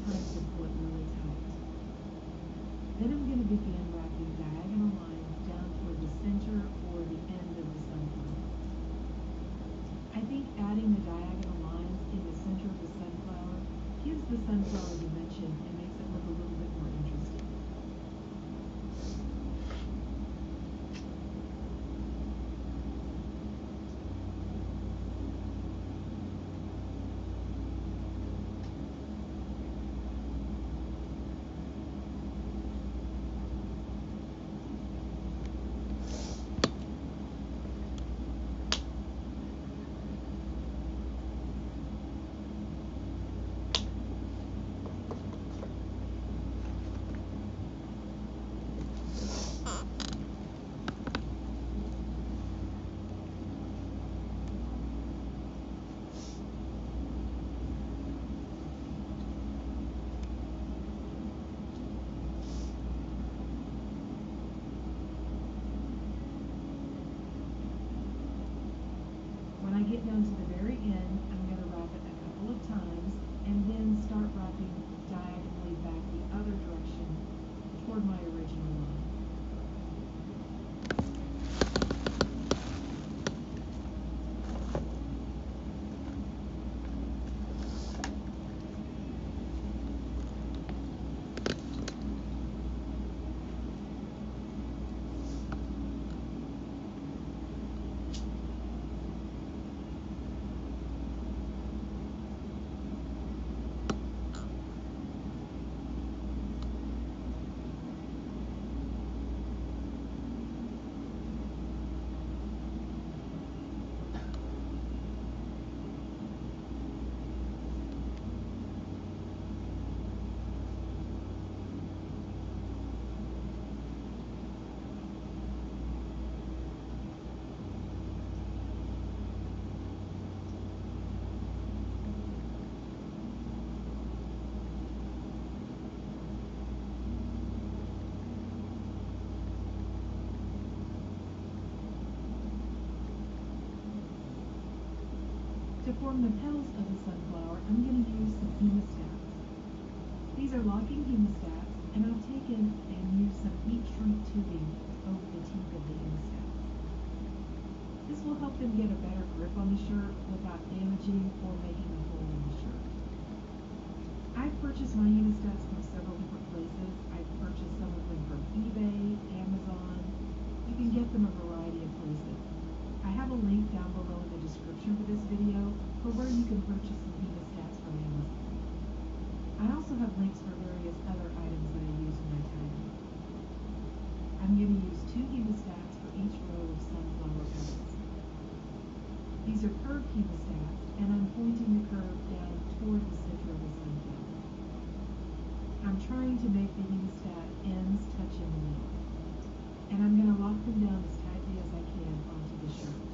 the sunflower dimension and makes it look a little bit more interesting. When I get down to the very end, I'm going to wrap it a couple of times and then start wrapping diagonally back the other direction toward my original line. To form the petals of the sunflower, I'm going to use some hemostats. These are locking hemostats, and I've taken and used some heat shrink tubing over the teeth of the hemostats. This will help them get a better grip on the shirt without damaging or making a hole in the shirt. I've purchased my hemostats from several different places. I've purchased some of them from eBay, Amazon. You can get them a variety of places. I have a link down below in the description for this video for where you can purchase some hemostats from Amazon. I also have links for various other items that I use in my tidying. I'm going to use 2 hemostats for each row of sunflower petals. These are curved hemostats, and I'm pointing the curve down toward the center of the sunflower. I'm trying to make the hemostat ends touch in the middle, and I'm going to lock them down as tightly as I can onto the shirt.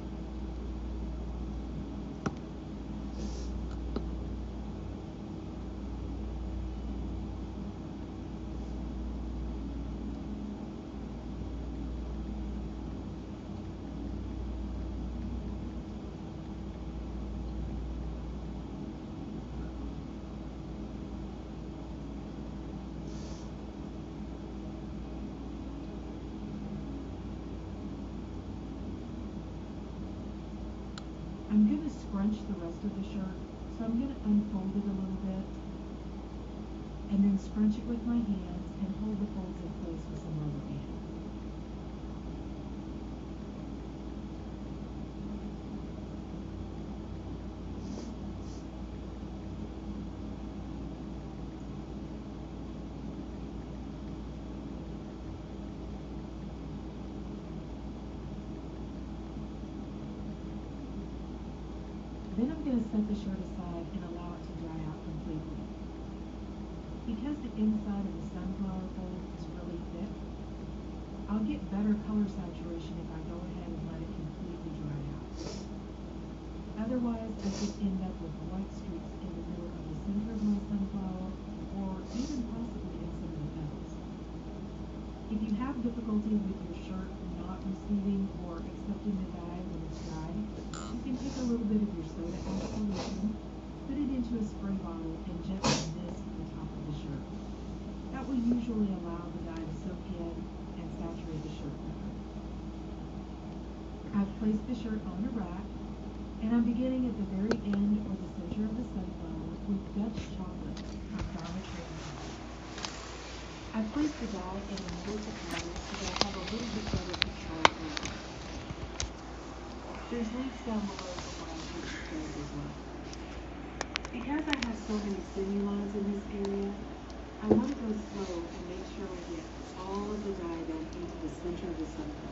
I'm going to scrunch the rest of the shirt, so I'm going to unfold it a little bit, and then scrunch it with my hands and hold the folds in place with some rubber bands. Then I'm going to set the shirt aside and allow it to dry out completely. Because the inside of the sunflower fold is really thick, I'll get better color saturation if I go ahead and let it completely dry out. Otherwise, I could end up with white streaks in the middle of the center of my sunflower, or even possibly in some of the petals. If you have difficulty with your shirt not receiving or accepting the dye when it's dry, you can take a little bit of your soda ash solution, put it into a spray bottle, and gently mist the top of the shirt. That will usually allow the dye to soak in and saturate the shirt better. I've placed the shirt on a rack, and I'm beginning at the very end or the center of the sunflower with Dutch chocolate the dye in a multiplier so they'll have a little bit better control over it. There's links down below for what I take instead as well. Because I have so many stimulons in this area, I want to go slow and make sure I get all of the dye down into the center of the sunflower.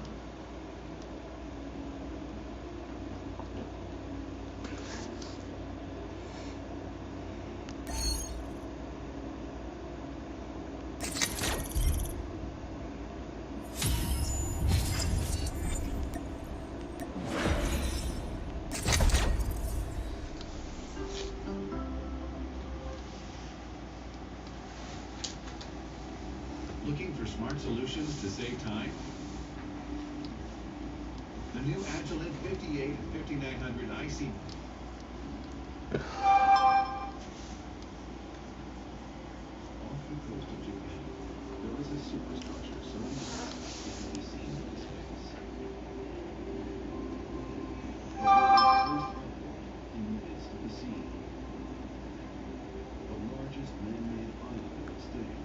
Looking for smart solutions to save time? The new Agilent 58 and 5900 IC. Off the coast of Japan, there is a superstructure so vast it can be seen in space. The world's first airport in the midst of the sea. The largest man-made island of its day.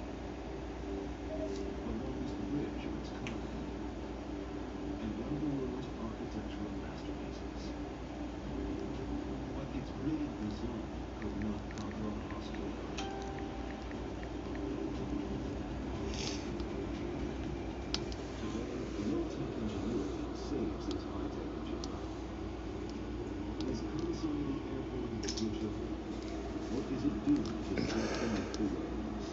The longest bridge of its kind. And one of the world's architectural masterpieces. But its brilliant design could not conquer a hostile enemy. Today, low-tech engineering saves its high-tech engineering. Is Kansai the airport of the future? What is it doing to set back the waves?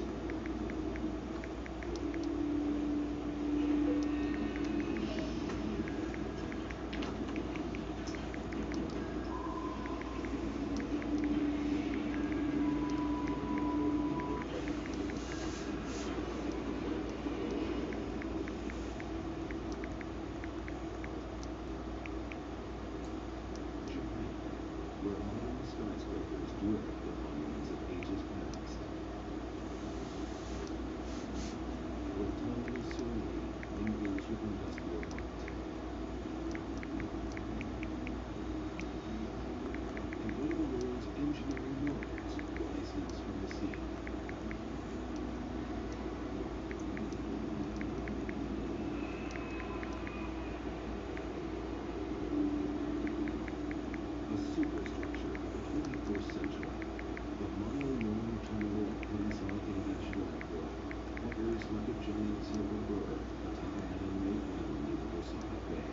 Japan, where modern skyscrapers dwarf the monuments of ages past. Where timeless serenity mingles with industrial might. And one of the world's engineering marvels rises from the sea. A superstructure of the 21st century, the mile-long terminal at Kansai International Airport hovers like a giant silver bird atop a man-made island in the Osaka Bay.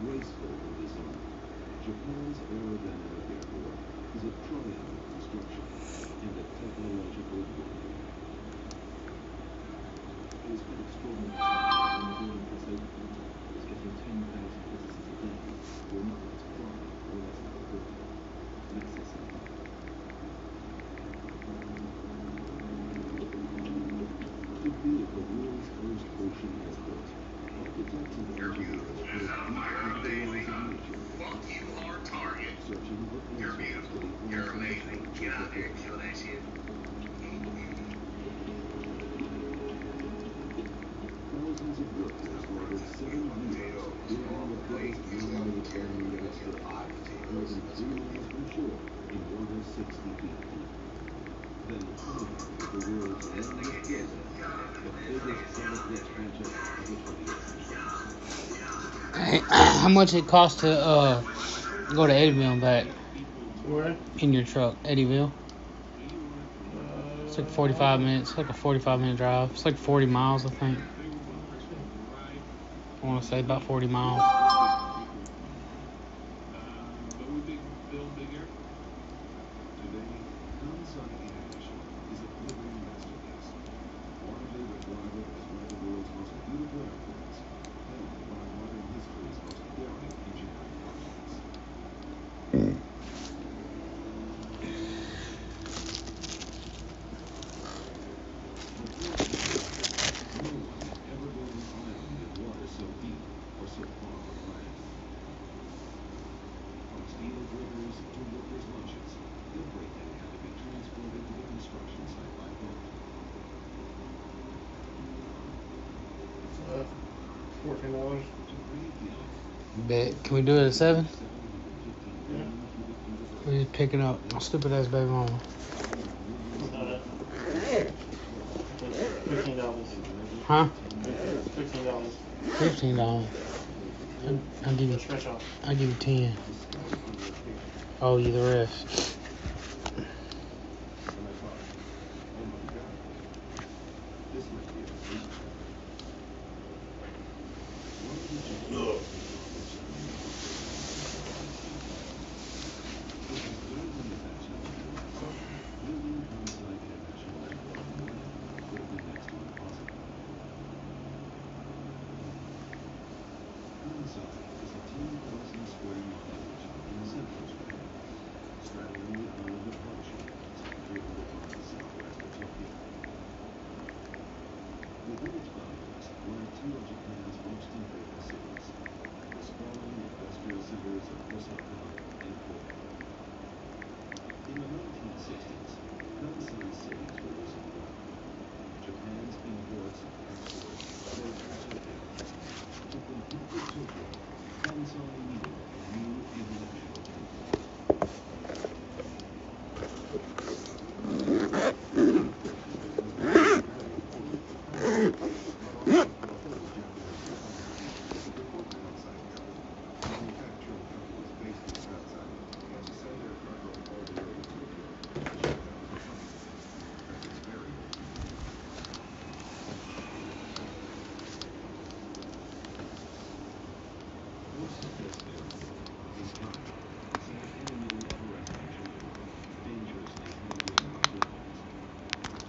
Graceful in design, Japan's aerodynamic airport is a triumph of construction and a technological wonder. It has been extraordinary. When the building was open, it was getting 10,000 visitors a day, or not less flying, or less than 40. That's something. To build the world's first ocean airport, architects and engineers put deep into the laws of nature, Fuck you, hard target. searching for You're answers to beautiful. the You're amazing. unseen Get out there and before. kill that shit. Thousands of workers labored 7 years building the biggest man-made island of its day, more than 3 miles from shore in water 60 feet deep. Then Omlet, the world's longest building, the biggest solid-pitch franchise of the 20th century. How much it cost to go to Eddyville and back Where? in your truck, Eddyville? It's like 45 minutes. It's like a 45-minute drive. It's like 40 miles, I think. I want to say about 40 miles. But we build big airports. Today, Kansai International is a glittering masterpiece, widely regarded as one of the world's most beautiful airports, and one of modern history's most daring engineering projects. Before Kansai, no one had ever built an island in water so deep or so far from land. From steel girders to workers' lunches, everything had to be transported to the construction site by boat. $14. To create the island, Bet. Can we do it at 7? Yeah. We're just picking up my stupid ass baby mama. $15. Huh? $15. $15. I'll give you. Stretch off. I'll give you 10. Oh, you the rest.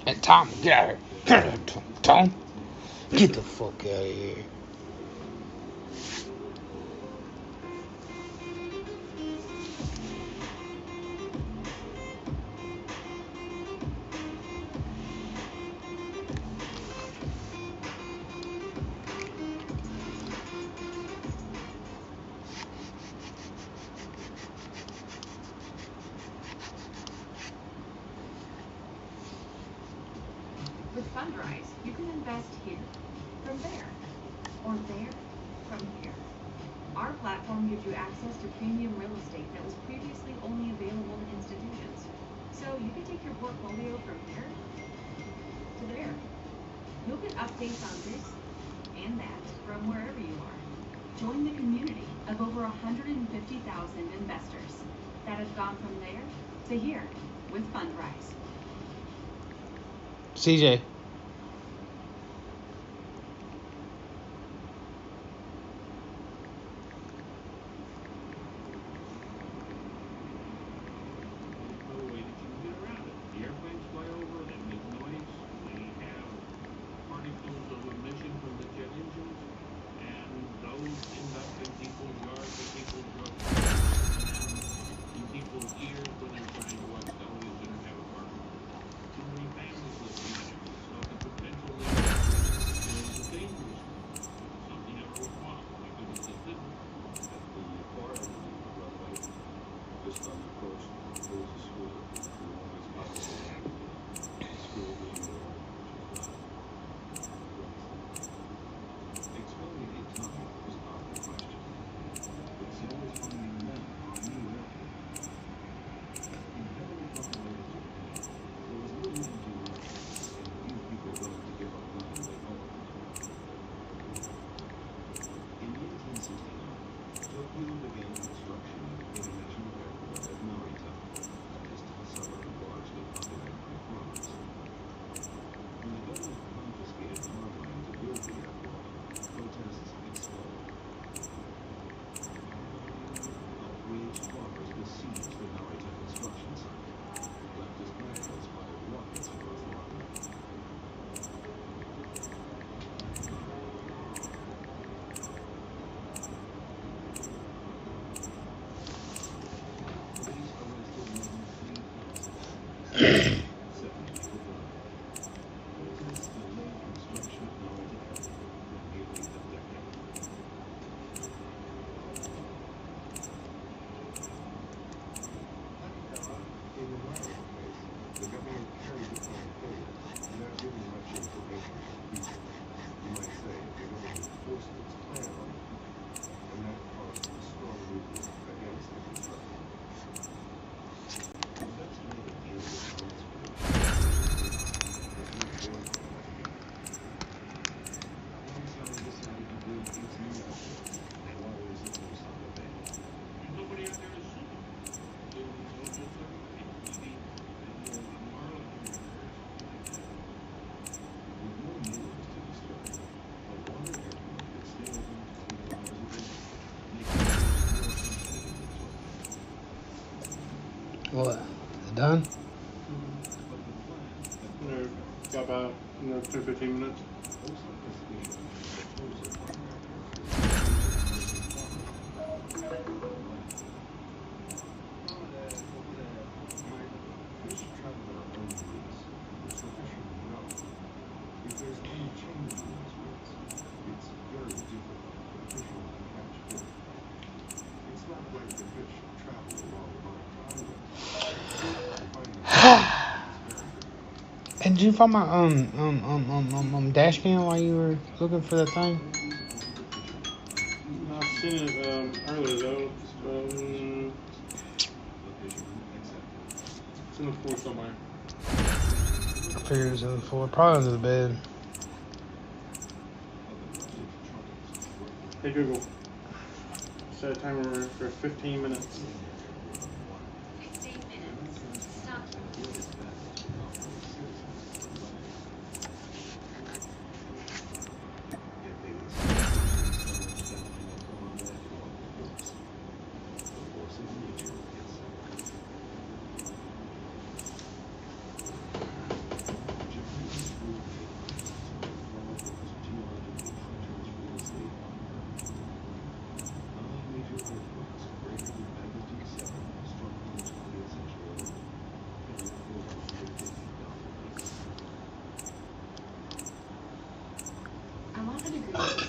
Hey, Tom, get out of here. Get out of here, Tom. Get the fuck out of here. With Fundrise, you can invest here, from there, or there, from here. Our platform gives you access to premium real estate that was previously only available to institutions. So you can take your portfolio from here to there. You'll get updates on this and that from wherever you are. Join the community of over 150,000 investors that have gone from there to here with Fundrise. CJ. done? Got about 10-15 minutes. And did you find my dash cam while you were looking for that thing? I've seen it earlier though. It's in the floor somewhere. I figured it was on the floor, probably under the bed. Hey Google, set a timer for 15 minutes. 15 minutes. Stop.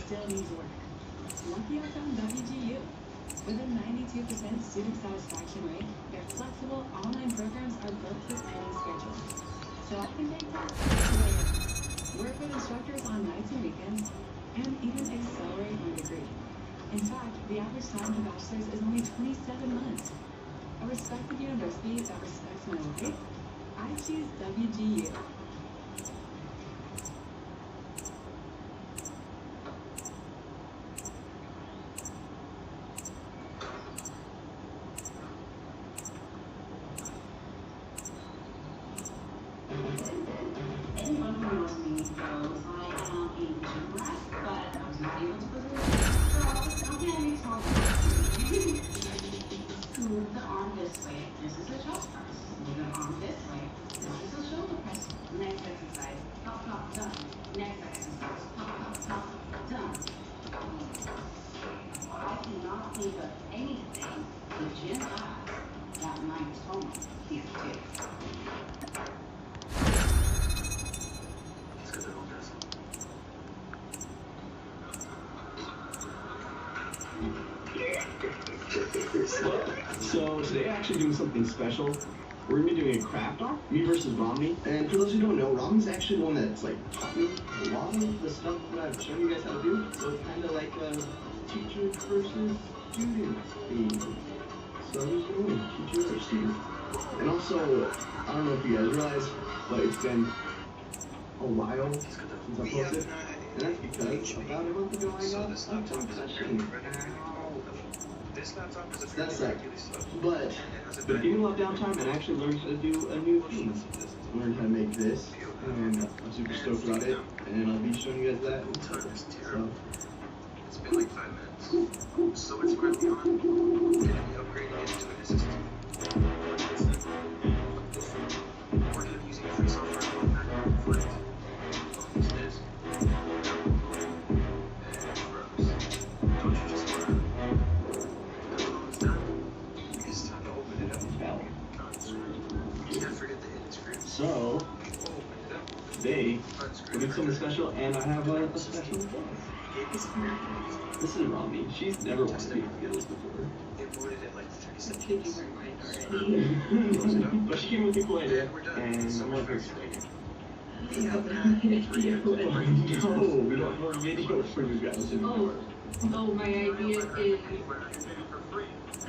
Still needs work. Lucky I found WGU. With a 92% student satisfaction rate, their flexible online programs are built for any schedule. So I can take tasks work with instructors on nights and weekends, and even accelerate my degree. In fact, the average time to bachelor's is only 27 months. A respected university that respects my life, I choose WGU. Anyone who knows me knows I am a gym rat, but I was not able to preserve it. So, okay, let me talk move the arm this way. This is a chest press. Move the arm this way. This is a shoulder press. Next exercise. Pop, pop, done. Next exercise. Pop, pop, pop, done. I cannot think of anything the gym has that my tongue can't do. So today I'm actually doing something special. We're gonna be doing a craft off, me versus Romney. And for those who don't know, Romney's actually the one that's like taught me a lot of the stuff that I've shown you guys how to do. So it's kind of like a teacher versus student thing. So who's gonna win, teacher or student? And also, I don't know if you guys realize, but it's been a while since I posted. And that's because about a month ago I got a concussion. That sucked. But given a lot of downtime, I actually learned how to do a new thing. Learned how to make this, and I'm super stoked about it. And I'll be showing you guys that. So. It's been like 5 minutes. So it's currently on. We're going to be upgrading it to an assistant. We're going to be using free software called Mac for it. Use this. So, today, we're doing something special, and I have a special guest. This is Romney. She's never wanted to be on videos before. But she came with a cool idea, and I'm going to explain it. No, we don't have more videos for you guys anymore. Oh, my idea is,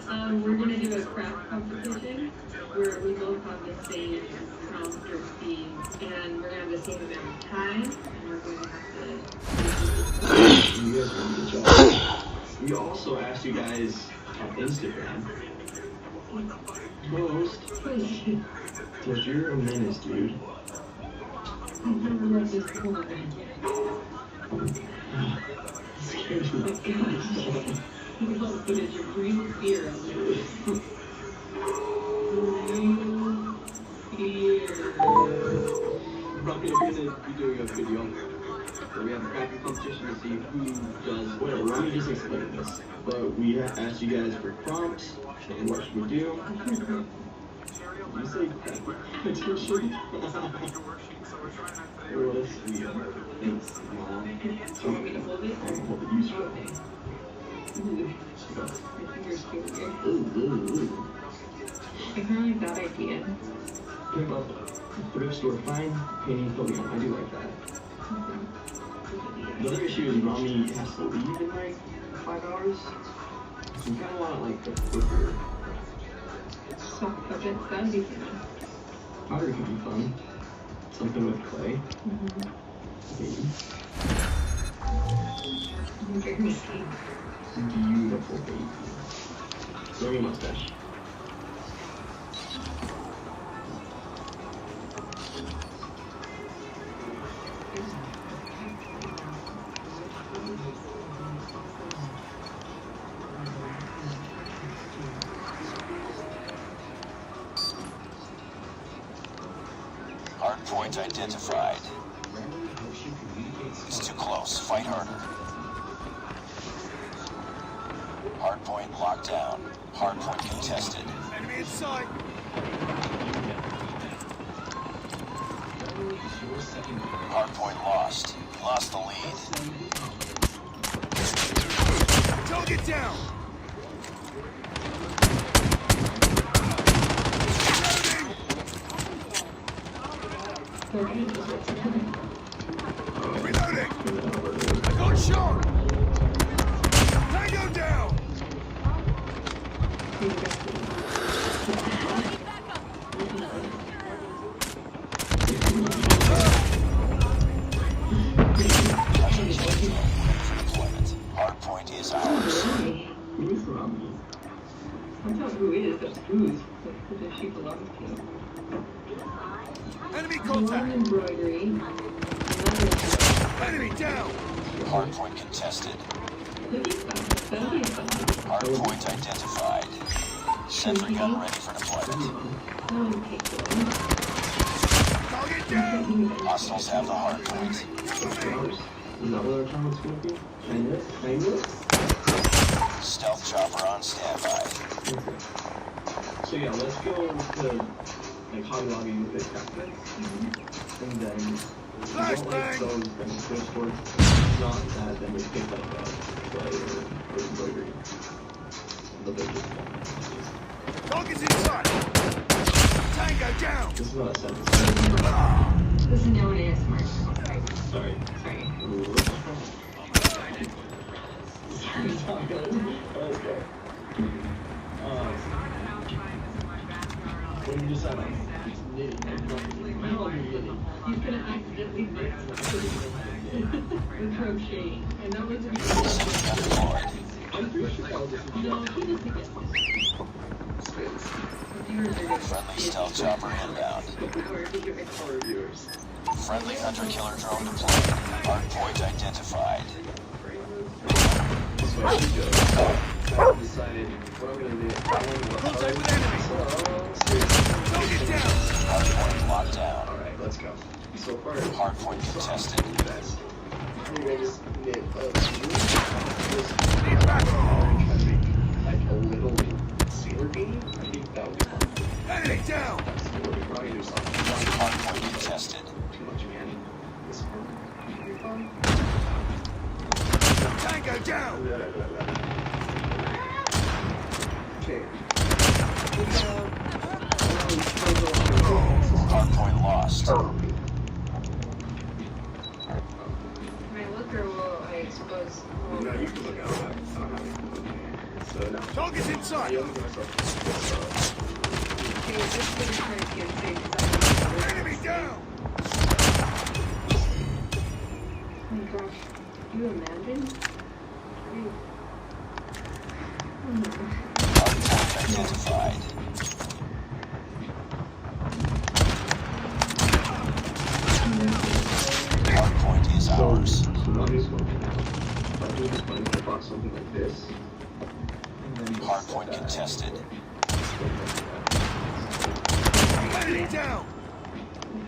we're gonna do a craft competition where we both have the same prompt or theme, and we're gonna have the same amount of time, and we're going to have to. You guys want to job. We also asked you guys on Instagram. Post. Dude, you're a menace, dude. I've never read this before. Scares me. But it's your green fear of it. where we have a crafting competition to see who does whatever. Let me just explain this. But we asked you guys for prompts, and what should we do? You say crafting competition? What is sweet? Thanks, Mom. Do you want me to hold it? I'm hold it. You should. My finger's too weird. Ooh. I kind of like that idea. Pick up thrift store fine, painting Pokemon. I do like that. The other issue is Rami has to leave in like 5 hours. So we kind of want like a quicker. Soft puppets, that would be fun. Powder could be fun. Something with clay. Maybe. Very sweet. Beautiful baby. Show me your mustache. Hardpoint identified. It's too close. Fight harder. Hardpoint locked down. Hardpoint contested. Enemy in sight. Hardpoint lost. You lost the lead. Target down. Reloading. I got shot. Tango down. Hardpoint is ours. Who's Rami? That's not who is, that's who's. Who does she belong to? Enemy One contact. embroidery. Enemy down. Hardpoint contested. Cookie stuff. That'll be fun. Hardpoint identified. Sentry gun ready for deployment. That would take one. Target down. Hostiles have the hardpoint. Is that what our tower's gonna be? Kind of? Stealth chopper on standby. Okay. So yeah, let's go to like Hobby Lobby with the captains. And then we don't like those that we go for. Not that, then we pick like a clay or embroidery. The biggest one. Target's in sight. Tango down. This is not a sentence. This is now an ASMR. Sorry. Sorry. Okay. When you decide on knitting, how long are you knitting? He's gonna accidentally break the crocheting. And that was I'm pretty sure that was just no, he doesn't get Friendly stealth chopper inbound. our viewers. Friendly hunter-killer drone deployed. Hardpoint identified. So I should go. I decided what I'm gonna do. Contact with enemy. Target down. Hardpoint locked down. Alright, let's go. So far, Hardpoint contested. best. I'm gonna just knit a Need backup. like a little sailor beanie. I think that would be fun. Enemy down. That's what we're probably do something. Hardpoint contested. Too much man. This one. Tango down. Okay. Hardpoint lost. my look or will I expose? No, you can look out. So now. Target's in sight. Okay, this is gonna try to get big. Enemy down. Oh my gosh. Do you imagine? Hardpoint identified. Hardpoint is ours. So now here's what we have. If I do this one, I bought something like this. And then Hardpoint contested. Enemy down.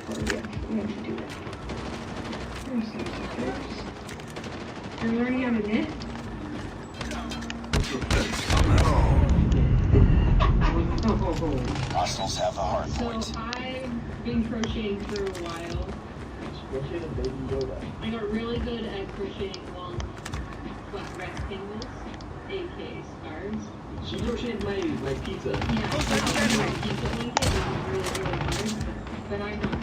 Yeah, we have to do that. There's some stickers. You're learning how to knit? Hostiles have the hard So point. I've been crocheting for a while. I got really good at crocheting long flat rectangles, aka scarves. She crocheted my pizza. Yeah, I got my pizza blanket and it was really, really hard. But I'm not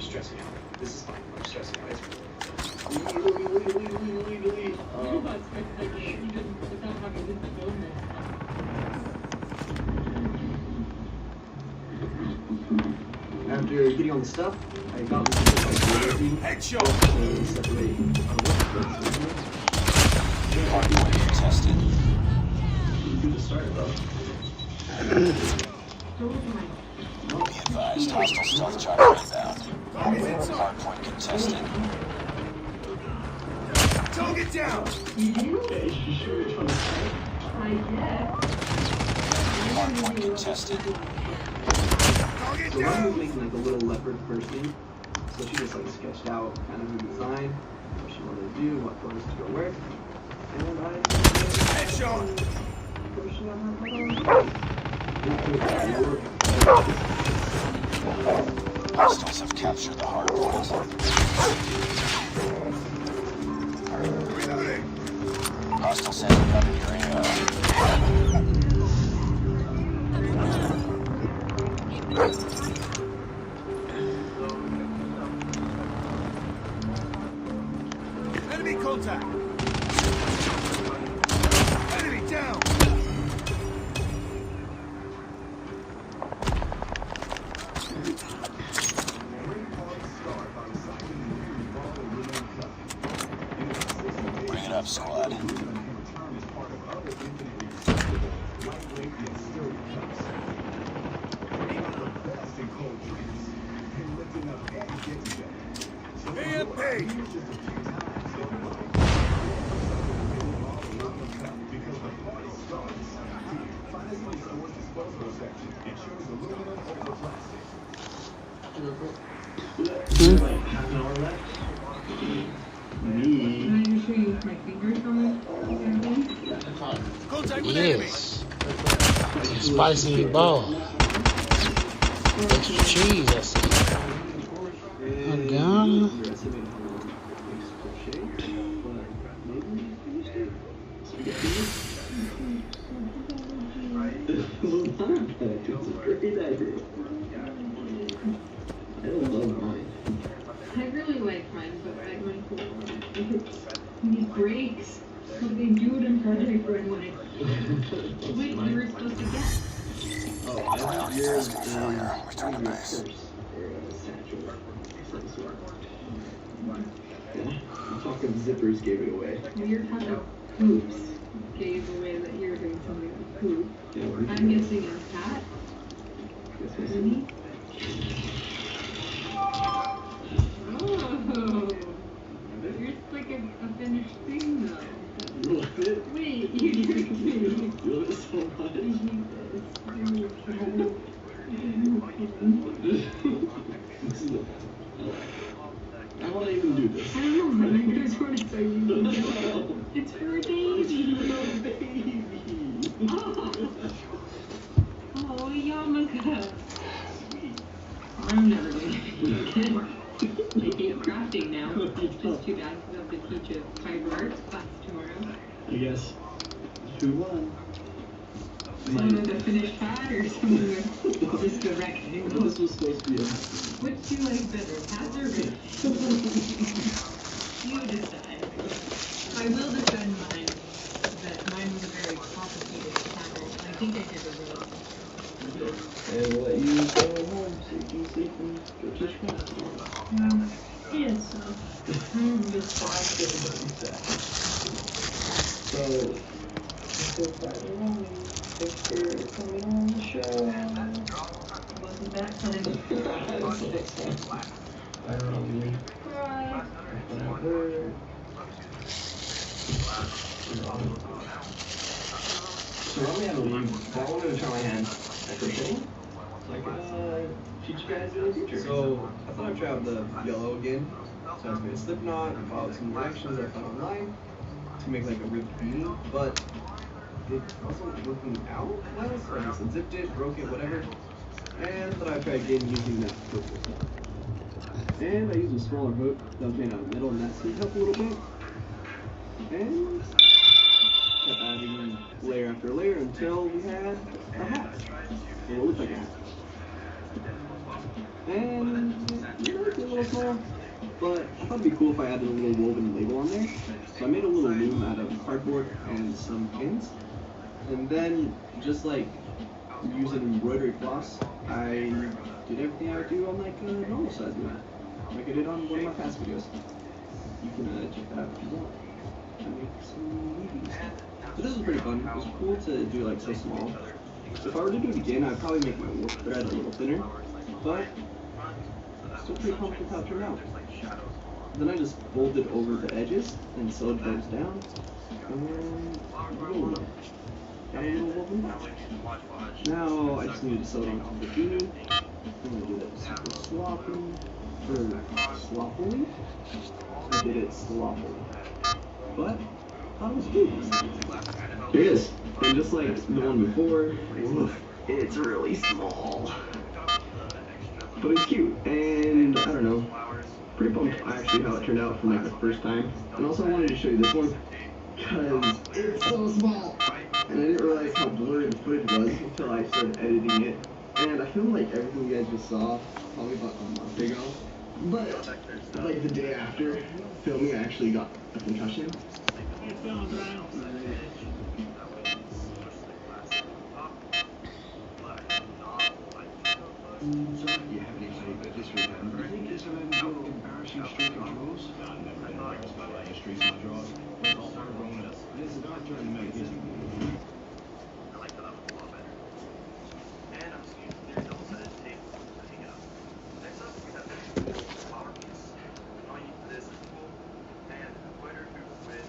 stressing out. This is fine. I'm stressing out. After getting all the stuff, I got this Headshot! Hardpoint contested. Good to start, bro. Be advised, hostile stealth chopper inbound. Hardpoint contested. Target down! Hardpoint contested. So Ryan was making like a little leopard person. So she just like sketched out kind of the design, what she wanted to do, what colors to go wear. And I Headshot! Hostiles have captured the hardpoint. Reloading! Hostiles ending up in your AO. Enemy contact! Enemy down! Bring it up, squad. EMP! half an hour left. Me. Can I just show you with my fingers on it? Contact with enemy! Yes. Spicy ball. Extra cheese, I see. And gun. I don't love mine. I really like mine, but I might go on. He breaks. What do they do it in Project Red when it... Wait, you were supposed to guess. Oh, I thought yours Return to base. I'm talking zippers gave it away. You're talking poops. Gave away that you're doing something with poop. Yeah, I'm guessing a cat. Really? Oh, you're like a finished thing though. You love it? Wait, you tricked me. You love it so much. I want to even do this. I don't know, but I just want to say you. It's for a baby. Baby. Oh, Yamaka. I'm never going to be a kid. Making up crafting now. Just too bad because I have to teach a fiber arts class tomorrow. I guess. Who won? Someone with a finished pad or someone with just a rectangle? This was supposed to be a Which do you like better, pads or wrist? You decide. I will defend mine, that mine was a very complicated panel. I think I did a really And we'll let you go home so you can sleep and go teach class. Yes, so. I'm just So, thanks for coming on the show. wasn't that time. Bye, Romy. Bye. Whatever. So Romy had to leave. I wanted to try my hand at crocheting. So I could teach you guys in the future. So I thought I'd try out the yellow again. So I just made a slip knot and followed some directions I found online to make like a ribbed beanie, but it wasn't working out well, so I just unzipped it, broke it, whatever, and thought I'd try again using that purple stuff. And I used a smaller hook that was made out of metal, and that seemed to help a little bit. And kept adding layer after layer until we had a hat. Or what looked like a hat. And yeah, it's a little small, but I thought it'd be cool if I added a little woven label on there. So I made a little loom out of cardboard and some pins. And then, just like using embroidery floss, I did everything I would do on like a normal size loom, like I did on one of my past videos. You can check that out if you want. I make some movies. But this was pretty fun. It was cool to do like so small. If I were to do it again, I'd probably make my work thread a little thinner, but still pretty pumped with how it turned out. Then I just folded over the edges and sewed those down, and boom, got a little woven knot. Now I just need to sew it onto the beanie. I'm gonna do that super sloppily. I did it sloppily, but I thought it was cool. Here it is, and just like the one before, it's really small, but it's cute, and I don't know, pretty pumped actually how it turned out from like the first time. And also I wanted to show you this one because it's so small, and I didn't realize how blurry the footage was until I started editing it. And I feel like everything you guys just saw probably about a month ago, but like the day after filming, I actually got a concussion. You have any favour this weekend? I think it's an embarrassing streak of draws. I've never been embarrassed by like a streak of draws. Well, all my grown up. This is not trying to make history. I like that one a lot better. And I'm just using the double-sided tape to hang it up. Next up, we have this flower piece. All you need for this is wool and an embroidered hoop with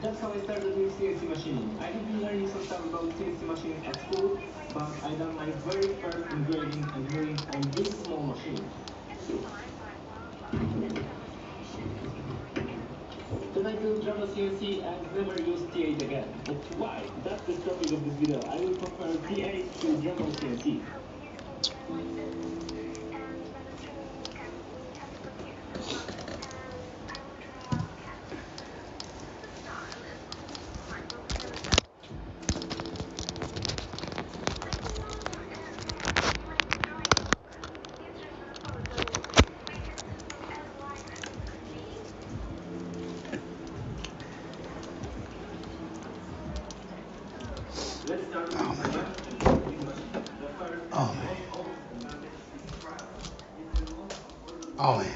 That's how I started with CNC machining. I have been learning some stuff about CNC machining at school, but I done my very first engraving and milling on this small machine. Then I built Java CNC and never used T8 again. But why? That's the topic of this video. I will compare T8 to Java CNC. Oh man. Oh man.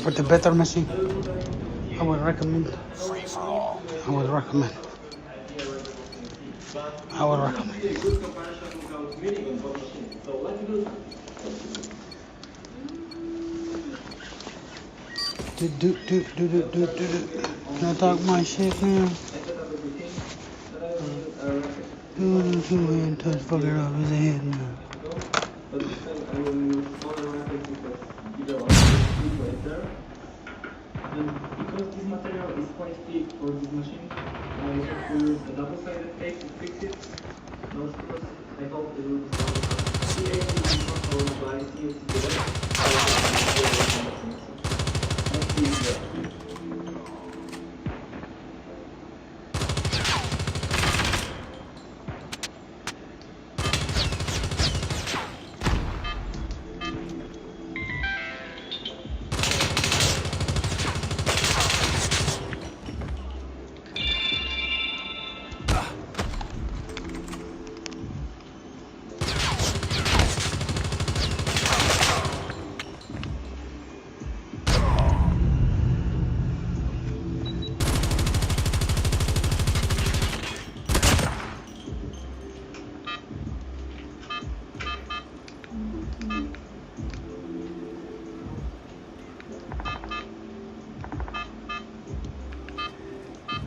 For the better machine, I would recommend. Free for all. I would recommend. I would recommend. Do. Can I talk my shit now? And touch fucker off his head now. And because this material is quite thick for this machine, I have to use a double-sided tape to fix it. No screws. I hope it will be fine. C8 will be controlled by CNC direct. Let's see it there.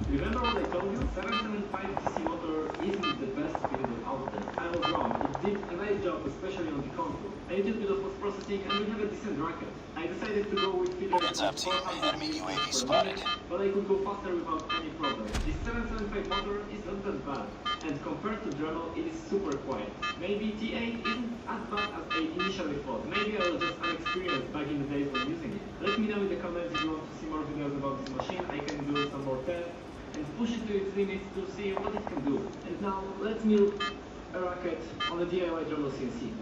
Remember what I told you? 775 DC motor isn't the best builder out there. I was wrong. It did a nice job, especially on the console. I did a bit of post-processing and we have a decent racket. I decided to go with feedback. Heads up, team. Enemy UAV spotted. But I could go faster without any problem. This 775 motor isn't that bad. And compared to Dremel, it is super quiet. Maybe TA isn't as bad as I initially thought. Maybe I was just unexperienced back in the days when using it. Let me know in the comments if you want to see more videos about this machine. I can do some more tests and push it to its limits to see what it can do. And now, let's build a racket on the DIY Dremel CNC.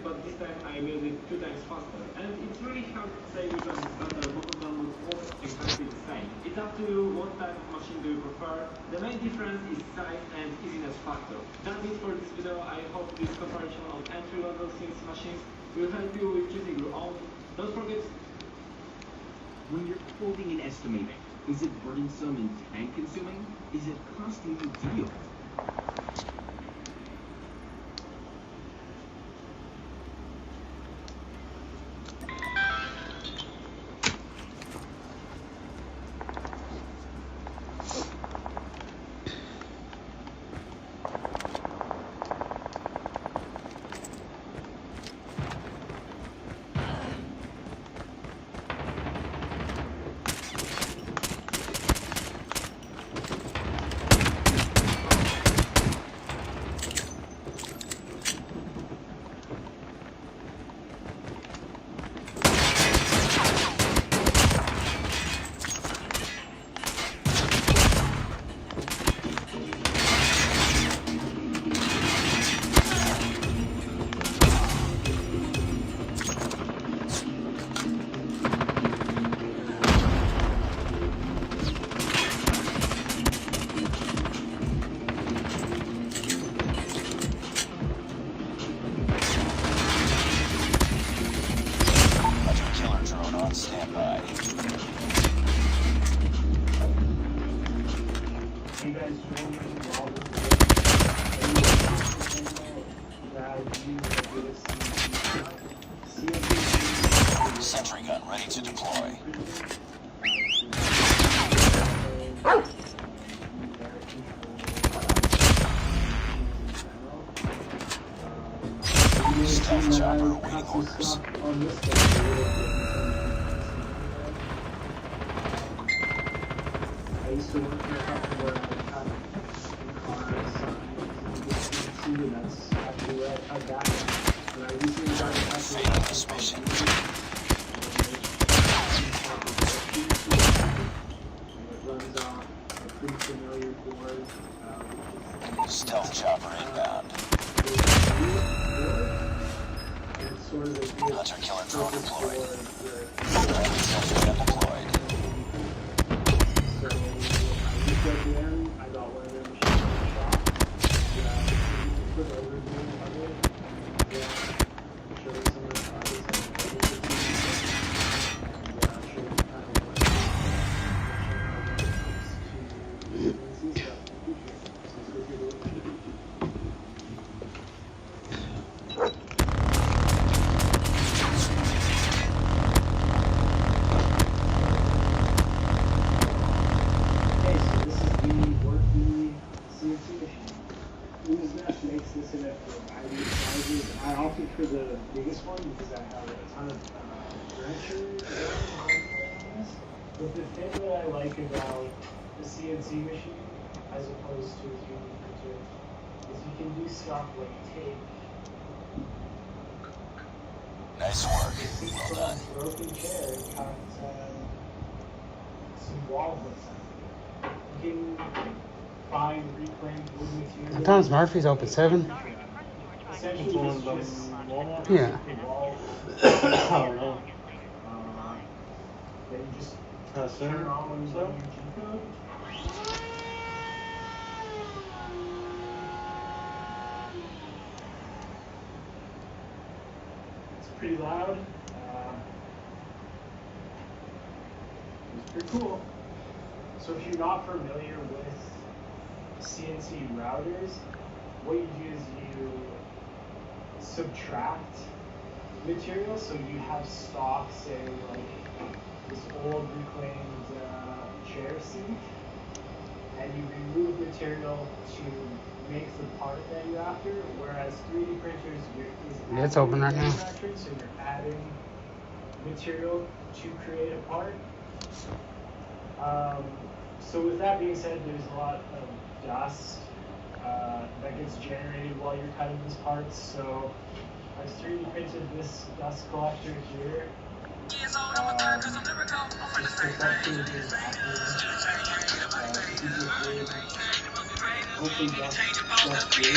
But this time I made it 2 times faster, and it's really hard to say which one is better. Both of them look almost exactly the same. It's up to you what type of machine do you prefer. The main difference is size and easiness factor. That's it for this video. I hope this comparison of entry-level CNC machines will help you with choosing your own. Don't forget, when you're quoting and estimating, is it burdensome and time-consuming? Is it costing you deal? Sentry gun ready to deploy. Stealth chopper waiting corners. On this one, I used to work in a company where I had in-car signs and that's actually where I had that one. But I recently got a company it runs off a pretty familiar board. Stealth chopper inbound. Hunter-killer drone deployed. Friendly sentry gun deployed. So I just went in, I got one of their machines in the shop. Put a review of it. And show them some of the progress I've made with the team. And show them kind of what when it comes to CNC stuff in the future. So let's go take a look. This in it for a variety of sizes. I opted for the biggest one because I have a ton of furniture on this. But the thing that I like about the CNC machine as opposed to a 3D printer is you can do stuff like take Nice work. Well done. Broken chair and cut some wall hooks out of it. You can find reclaimed wood material. Sometimes Murphy's open 7. Essentially, it's just Yeah. I don't know. Then you just turn on your G-code. It's pretty loud. It's pretty cool. So if you're not familiar with CNC routers, what you do is you subtract material. So you have stock, say like this old reclaimed chair seat, and you remove material to make the part that you're after. Whereas 3D printers It's open right now. so you're adding material to create a part. So with that being said, there's a lot of dust that gets generated while you're cutting these parts. So I've 3D printed this dust collector here. This protection is hopefully dust free.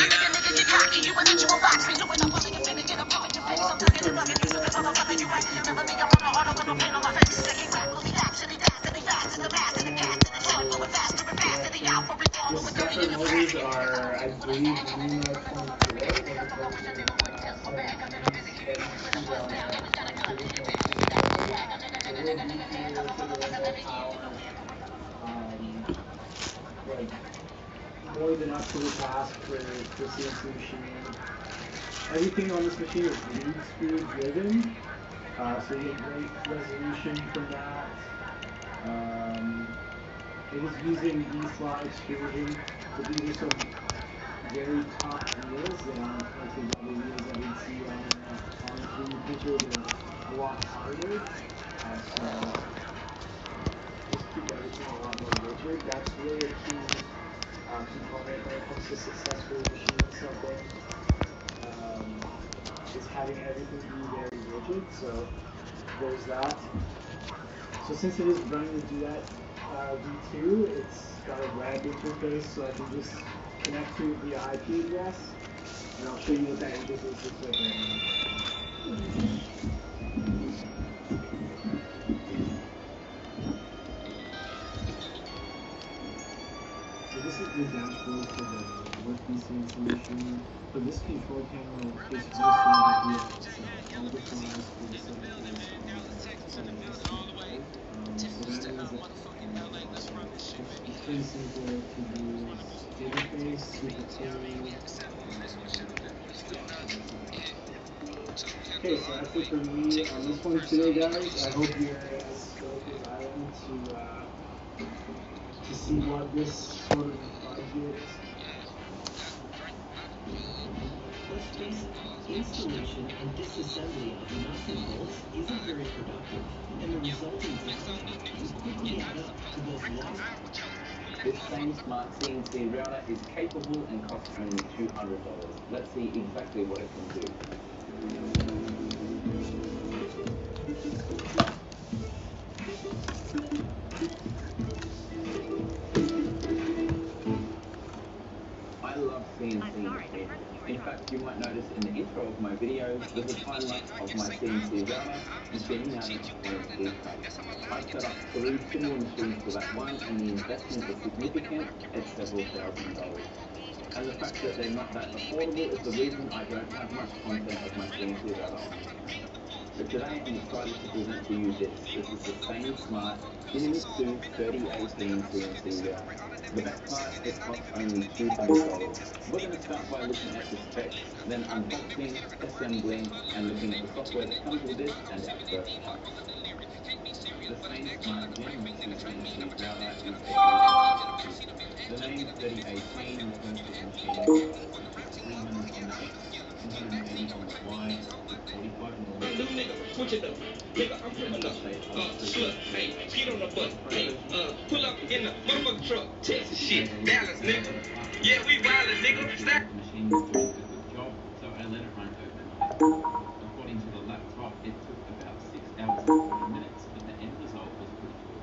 The stepper motors are, I believe, Luna 24 as opposed to like more than up to the task for CNC machine. Everything on this machine is lead screw driven, so you get great resolution from that. It is using V-slot extrusion, but these are some very tough wheels that aren't like the rubber wheels that we'd see on the 3D printer. They're a lot harder, so just keep everything a lot more rigid. That's really a key component when it comes to successfully machining something, is having everything be very rigid. So there's that. So since it is running the Duet V2, it's got a web interface, so I can just connect to it via IP address, and I'll show you what that interface looks like right now. So this is the dashboard for the working CNC machine. For this control panel, it's basically just one idea. So all the files for the settings are on this side. So that means that it's pretty simple to use interface, super clean. Okay, so that's it for me on this one today, guys. I hope you're as stoked as I am to see what this sort of budget space, installation and disassembly of nuts and bolts isn't very productive, and the resulting design will quickly add up to both lost. This same smart CNC router is capable and costs only $200. Let's see exactly what it can do. I love CNC machines. In fact, you might notice in the intro of my videos, there's a time lapse of my CNC router machining out its CNC tray. I set up 3 similar machines to that one, and the investment is significant at several $1,000s. And the fact that they're not that affordable is the reason I don't have much content of my CNC router on my channel. But today I'm excited to present to you this. This is the same smart Shinimitsu 3018 CNC router. The best part, it costs only $200. We're going to start by looking at the specs, then unboxing, assembling, and looking at the software that comes with this and our first parts. The same smart Shinimitsu CNC router is a the name 3018 refers to the machine 300 on the X, 280 on the Y, with 45 mm. Switch it up. Nigga, I'm pulling up. Slut, hey, get on the bus. Hey, pull up in the motherfucking truck. Texas shit, Dallas, nigga. Yeah, we wildin', nigga. Stop. The machine was doing a good job, so I let it run overnight. According to the laptop, it took about 6 hours and 40 minutes, but the end result was pretty good.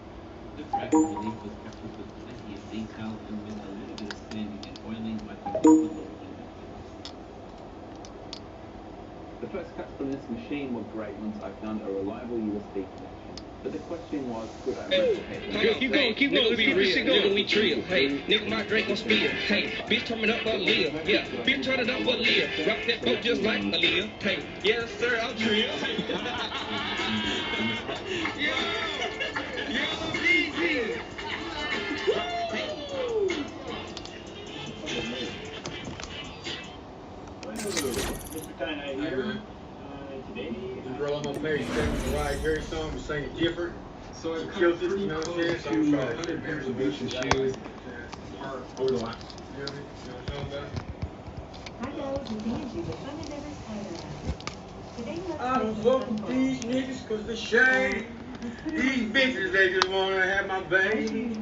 The drag and relief was captured with plenty of detail, and with a little bit of sanding and oiling, I think it was all in the place. The first cuts from this machine were great once I found a reliable USB connection. But the question was, could I replicate them? Keep going, be real. Nigga, we trill. Hey, nigga, my drink gon' spill. Hey, bitch, turn it up for Aaliyah. Yeah, bitch, turn it up for Aaliyah. Rock that boat just like Aaliyah. Hey, yes, sir, I'm trill. Yo, easy. Mr. Knight here. Today, the girl I'm gonna marry, the Mariah Carey song, we're singing different. So I've killed come it, pretty you know what I'm close saying? to So I'm 100 pairs of boots and shoes over the last. You know what I'm talking about? Hi guys, it's Angie with Fun and Never Spider. Today let's I don't fuck with these niggas cause they shame. These bitches, they just wanna have my baby.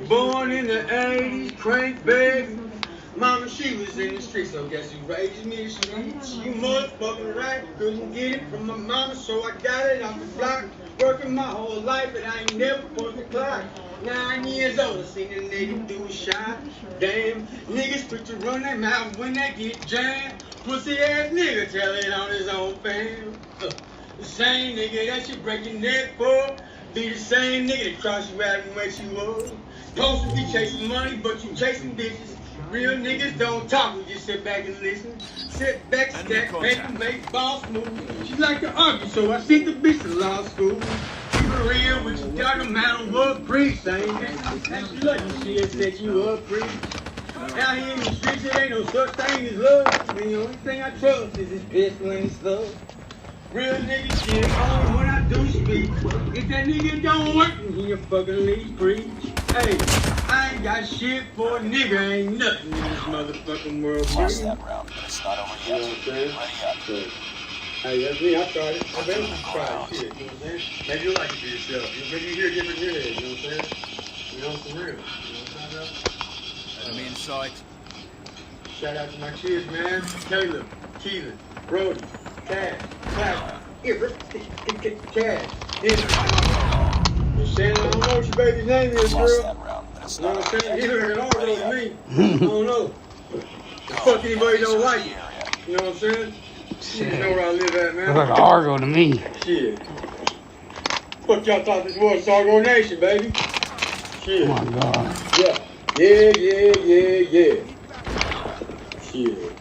Born in the 80s, crank baby. Mama, she was in the streets, so guess who raised me? You motherfucking right, couldn't get it from my mama, so I got it off the block. Working my whole life, but I ain't never pulled the clock. 9 years old, I seen a nigga do a shot. Damn, niggas quick to run their mouth when they get jammed. Pussy ass nigga tell it on his own fam. The same nigga that you break your neck for, be the same nigga that cross you out and wet you up. Supposed to be chasing money, but you chasing bitches. Real niggas don't talk, we just sit back and listen. Sit back, stack, paper, make boss moves. She like to argue, so I sent the bitch to law school. Keep it real with you, talking about what precinct. And she like to see it set you up free. Out here in the streets, there ain't no such thing as love. And the only thing I trust is this pistol and this stuff. Real nigga shit, only when I do speak. If that nigga don't work, then he a fucking leave preach. Hey, I ain't got shit for a nigga, ain't nothing in this motherfucking world. Lost that round, but it's not over yet. You know what I'm saying? Ready up. Hey, that's me, I tried it. I bet you tried shit, you know what I'm saying? Maybe you like it for yourself. Maybe you hear different heads, you know what I'm saying? You know, some real. You know what I'm talking about? Enemy in sight. Shout out to my kids, man. Caleb, Keelan, Brody, Cash, Clap, Cash, Shannon, I don't know what your baby's name is, girl. You know what I'm saying? He looking all over to me. I don't know. Fuck anybody don't like it. You know what I'm saying? You know where I live at, man. Looks like Argo to me. Shit. Fuck y'all thought this was Argo Nation, baby. Shit. Oh my God. Yeah. Yeah. Shit.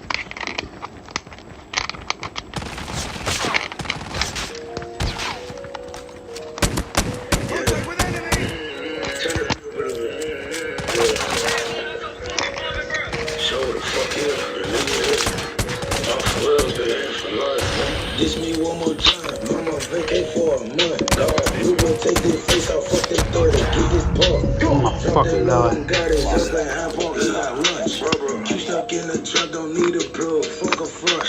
Diss me one more time, mama vacate for a month, dog. We gon' take this face off, fuck that 30, get this part. Oh my fucking God. Got it just like half on eat at lunch. You stuck in the truck, don't need a plug, fuck a front.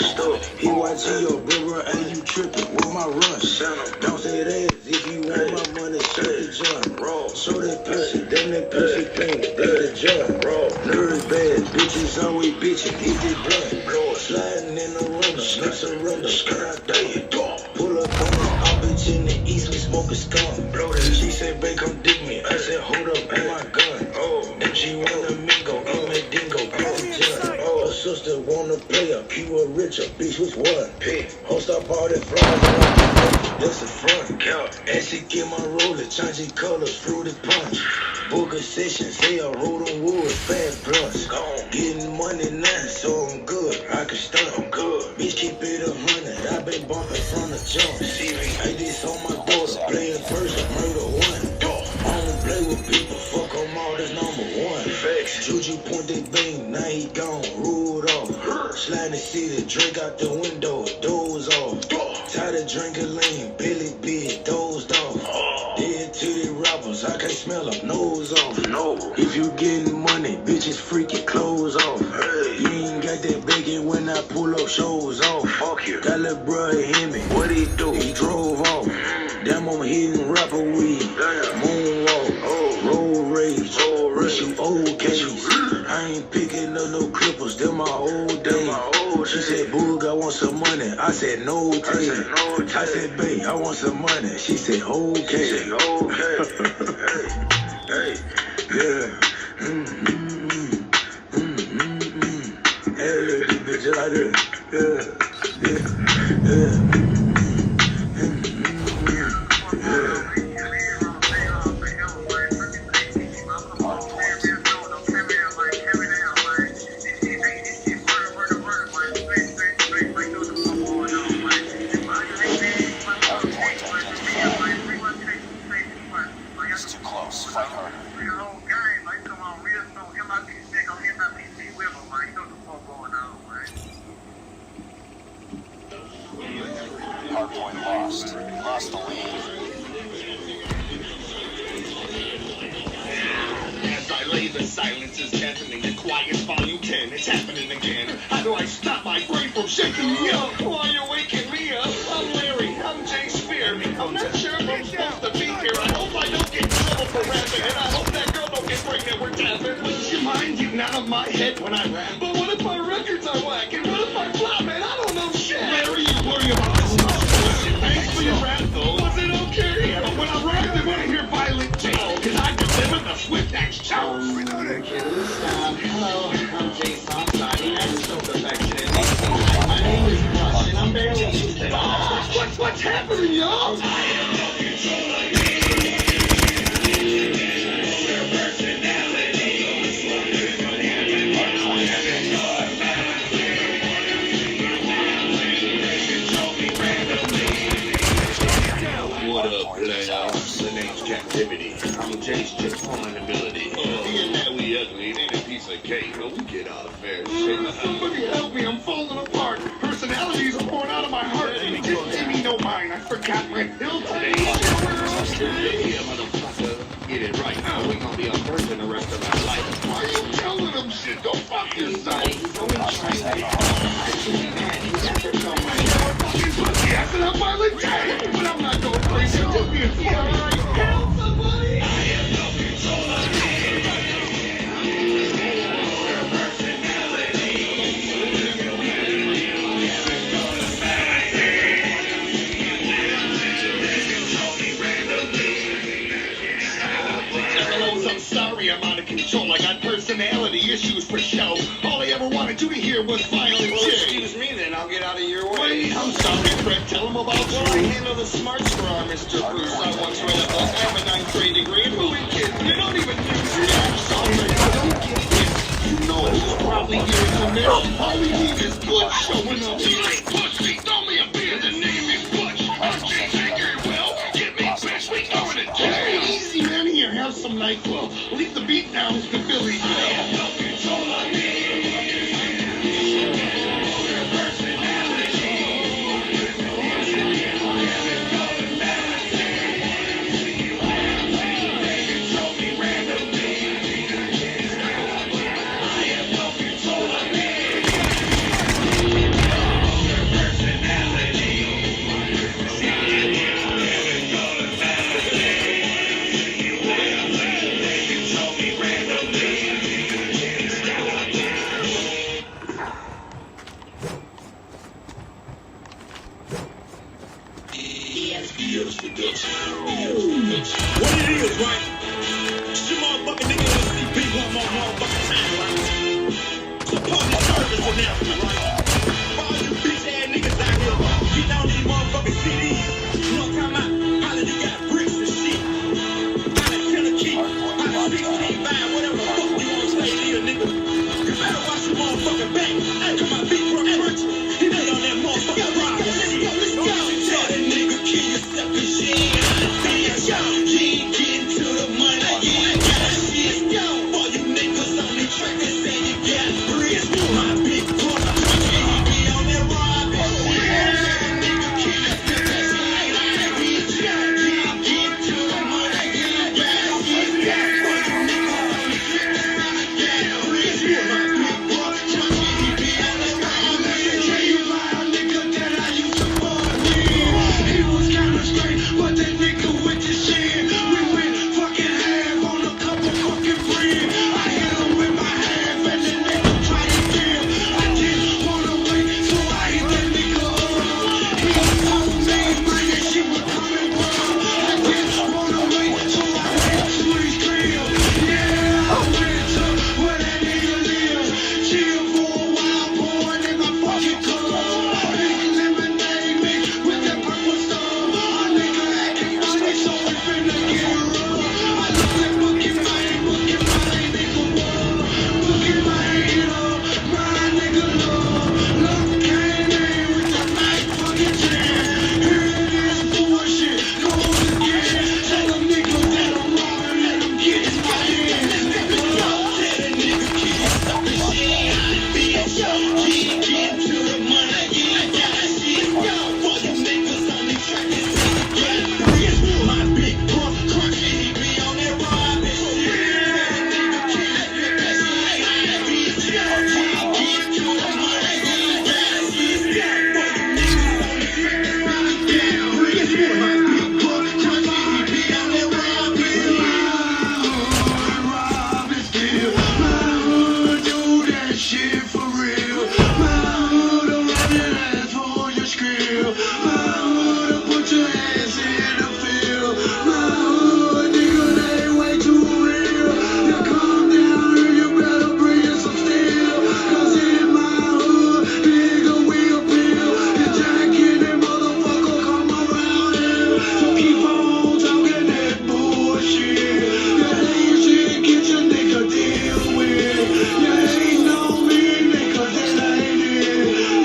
to your brother, hey, you tripping with my run. Bounce that ass if you want my money, shut the joint. Show that pussy, damn that pussy thing, that's the joint. Nervous bad, bitches always bitching, hit the blunt. Sliding in the runner, no surrender, skirt day. Pull up on her, I'm bitch in the east, we smoke a skunk. She said, babe, come dig me. I said, hold up, on my gun. And she wanna mingle, I'm a dingo, put the joint. Her sister wanna play a pure richer, bitch, which one? Pick. Host up all that flies, that's the front. And she get my roller, changing colors, fruity punch. Book a session, say I roll on wood, fat blunts. Getting money now, so I'm good. I can stunt, I'm good. Bitch, keep it 100. I been bumping from the jump. Hey, this on my daughter, playing person, murder one. I don't play with people, fuck them all, that's number one. Juju point that bang, now he gone, ruled off. Slide the city, drink out the window, doze off. Tired of drinking lean, Billy big, dozed off. Dead to the robbers, I can't smell them, nose off. If you getting money, bitches freaking clothes off. You ain't got that bacon when I pull up shows off. Fuck you. That little bruh hit me, what he do? He drove off. Damn, I'm hitting rapper weed. Moonwalk, road rage, shoot old case. I ain't picking up no clippers, them my old days. She said, Boog, I want some money. I said, no, I said, babe, I want some money. She said, okay. Hey, yeah. Hey, bitch, like that. Yeah. Hardpoint lost. Lost the lead. As I lay, the silence is deafening. The quiet volume 10, it's happening again. How do I stop my brain from shaking me up? Why you waking me up? I'm Larry, I'm Jay Spear. I'm not sure if I'm supposed to be here. I hope I don't get in trouble for rapping, and I hope that girl don't get pregnant. We're tapping. Wouldn't you mind getting out of my head when I rap? But what if my records are whack? And what if I flop, man? I don't know shit. Larry, you worry about this stuff. Thanks for your rap, though. Was it okay? But when I rap, they want to hear violent jail. Cause I deliver the swift axe show. Hello, I'm Jason. I'm sorry. I just don't perfection. My name is Rush, and I'm barely used to it. What's happening, y'all? I am no control of me. What up, players? The name's Captivity. I'm Jay's just fine ability. Being that we ugly, it ain't a piece of cake, but we get our fair share. Somebody help me, I'm falling apart. Personalities are pouring out of my heart. Just give me no mind, I forgot my pill today. Yeah, motherfucker. Get it right now, we gonna be on virgin the rest of our life. Why are you telling them shit? Go fuck yourself. I said I'm violent Jay, but I'm not going crazy. I'm just being funny. Help somebody! I have no control of me. I'm sorry, I'm out of control. I got personality issues for show. All I ever wanted you to hear was violent shit. Well, excuse me then, I'll get out of your way. Wait, I'm sorry, Fred. Tell him about you. Well, I handle the smarts for our Mr. Bruce. I once read a book. I have a 9th grade degree in movie kids. You don't even use your damn sorry. I don't get it. You know who's probably hearing from this. All we need is good showing up. He like pussy. Throw me a beer. The name is Butch. I'm Jay Baker. Well, get me fresh. We going to jail. Easy, man. Here, have some NyQuil. Leave the beat down to Billy. I have no control of me. motherfucking nigga in the CP one more motherfucking time, right? So public service announcement, right? For all you bitch ass niggas out here getting on these motherfucking CDs. You know what I'm talking about? How they got bricks and shit. How they 10 a key. How they 16 buy whatever the fuck you want to say here, nigga. You better watch your motherfucking back. Come on, big bro, he been on that motherfucking ride. Let's go. Tell that nigga kill yourself, cause she ain't hot, bitch. You ain't getting to the money. You ain't got shit. All you niggas on the track that say you got bricks. My big brother, he be on that ride, bitch. Tell that nigga kill yourself, cause she ain't hot, bitch. You ain't getting to the money. You ain't got shit. All you niggas on the track that say you got bricks. My big brother, he be on that ride, bitch. Tell you my nigga that I used to fuck with. He was kinda straight, but that nigga went to shit. We went fucking half on a couple fucking friends. I hit him with my half and that nigga tried to kill. I didn't wanna wait, so I hit that nigga up. He told me, man, that shit was coming wrong. I didn't wanna wait, so I went to his crib. Yeah, I went to where that nigga lives. Chill for a while, pouring in my fucking cup. Big lemonade mix with that purple stuff. A nigga acting funny, so we finna get rough. I love that booking man, nigga, what? Booking man up, my nigga love. Love came in with that nice fucking jam. Hearing this bullshit goes again. Tell a nigga that I'm robbing, let him get his money. Tell that nigga kill yourself, cause she ain't hot, bitch. She ain't getting to the money, you ain't got shit. All you niggas on the track that say you got bricks. My big brother crunchy, he be on that ride, bitch. Tell that nigga kill yourself, cause she ain't hot, bitch. She ain't getting to the money, you ain't got shit. All you niggas on the track that say you got bricks. My big brother crunchy, he be on that ride, bitch. Rob is still my hood, do that shit for real. My hood, run your ass for your skrill. My hood, put your ass in the field. My hood, nigga, they way too real. You come down here, you better bring some steel. Cause in my hood, nigga, we appeal. Your jacket and motherfucker come around here. So keep on talking that bullshit. That ain't shit, get your nigga deal with. You ain't on me, nigga, that ain't it.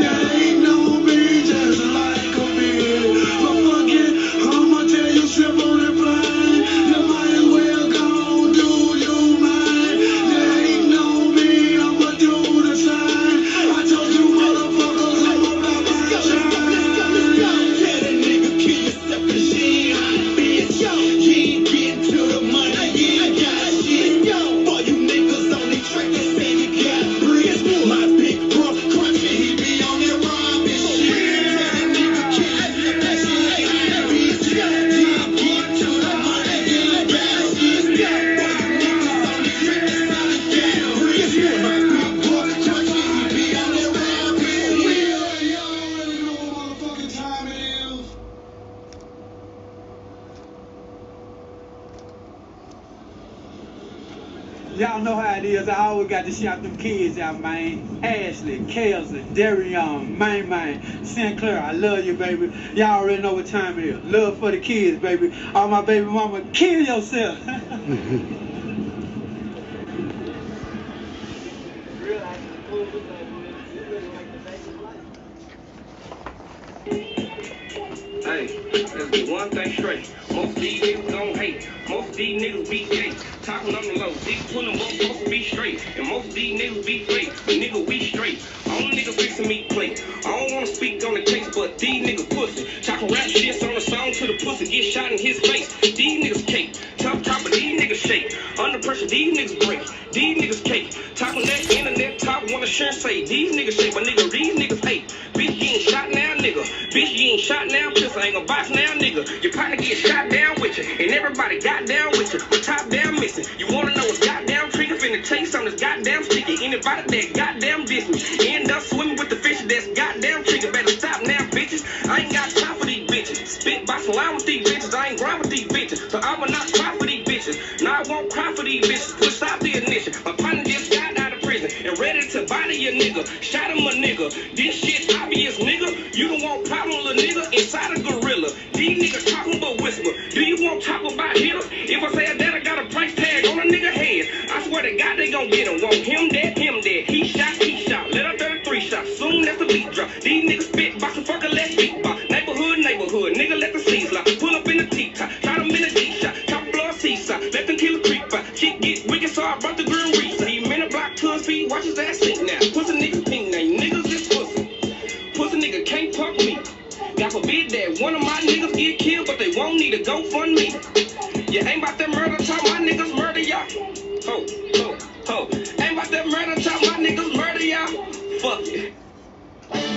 You ain't on me just like a bitch. But fuck it, I'ma tell you simple and plain. You might as well go do you mine. You ain't on me, I'ma do the same. I told you motherfuckers I'm about my shine. Tell that nigga kill yourself, cause she ain't hot, bitch. She ain't getting to the money, you ain't got shit. All you niggas on the track that say you got bricks. My big brother crunchy, he be on that ride, bitch. Tell that nigga kill yourself, cause she ain't hot, bitch. She ain't getting to the money, you ain't got shit. All you niggas on the track that say you got bricks. My big brother crunchy, he be on that ride, bitch. Y'all already know what motherfucking time it is. Y'all know how it is. I always got to shout them kids out, man. Ashley, Kelsey, Darion, Man, Sinclair, I love you, baby. Y'all already know what time it is. Love for the kids, baby. All my baby mama, kill yourself. Hey, let's get one thing straight. Most of these niggas gon' hate. Most of these niggas be gay. Talking on the low. These 20 both supposed to be straight. And most of these niggas be fake. But nigga, we straight. All niggas fixing me plate. I don't wanna speak on the case, but these niggas pussy. Talking rap shit on the song to the pussy. Get shot in his face. These niggas cake. Top chopper, these niggas shake. Under pressure, these niggas break. These niggas cake. Talking that internet top, wanna share say. These niggas shake, but nigga, these niggas hate. Bitch, you ain't shot now, nigga. Bitch, you ain't shot now, piss. I ain't gonna box now, nigga. Your partner get shot down with you. And everybody got down with you. With top down missing. You wanna know what's goddamn trigger? Finna tell you something that's goddamn sticky. Anybody that goddamn diss me. End up swimming with the fishes that's goddamn trigger. Better stop now, bitches. I ain't got time for these bitches. Spit by some line with these bitches. I ain't grind with these bitches. So I'ma not try for these bitches. bitches. Now I won't cry for these bitches. Push out the ignition. My partner just got out of prison and ready to body a nigga. Shot him a nigga. This shit obvious, nigga. You don't want problem, little nigga. Inside a gorilla. These niggas talking but whisper. Do you want talk about hitters? If I say that, I got a price tag on a nigga head. I swear to God they gon' get him. Want him dead, him dead. He shot, let her 33 shots. Soon as the beat drop. These niggas spit, box a fucker, let's beat box. Neighborhood, nigga let the seas lie. Pull up in the T-top, try them in a D-shot. Top floor seaside, let them kill a creep by. Shit get wicked, so I brought the girl Reese. He men a block to his feet, watch his ass sink now. Pussy niggas pink name, niggas is pussy. Pussy nigga can't punk me. God forbid that one of my niggas get killed, but they won't need a GoFundMe. You ain't about that murder talk, my niggas murder y'all. Ho, ho, ho. Ain't about that murder talk, my niggas murder y'all. Fuck it.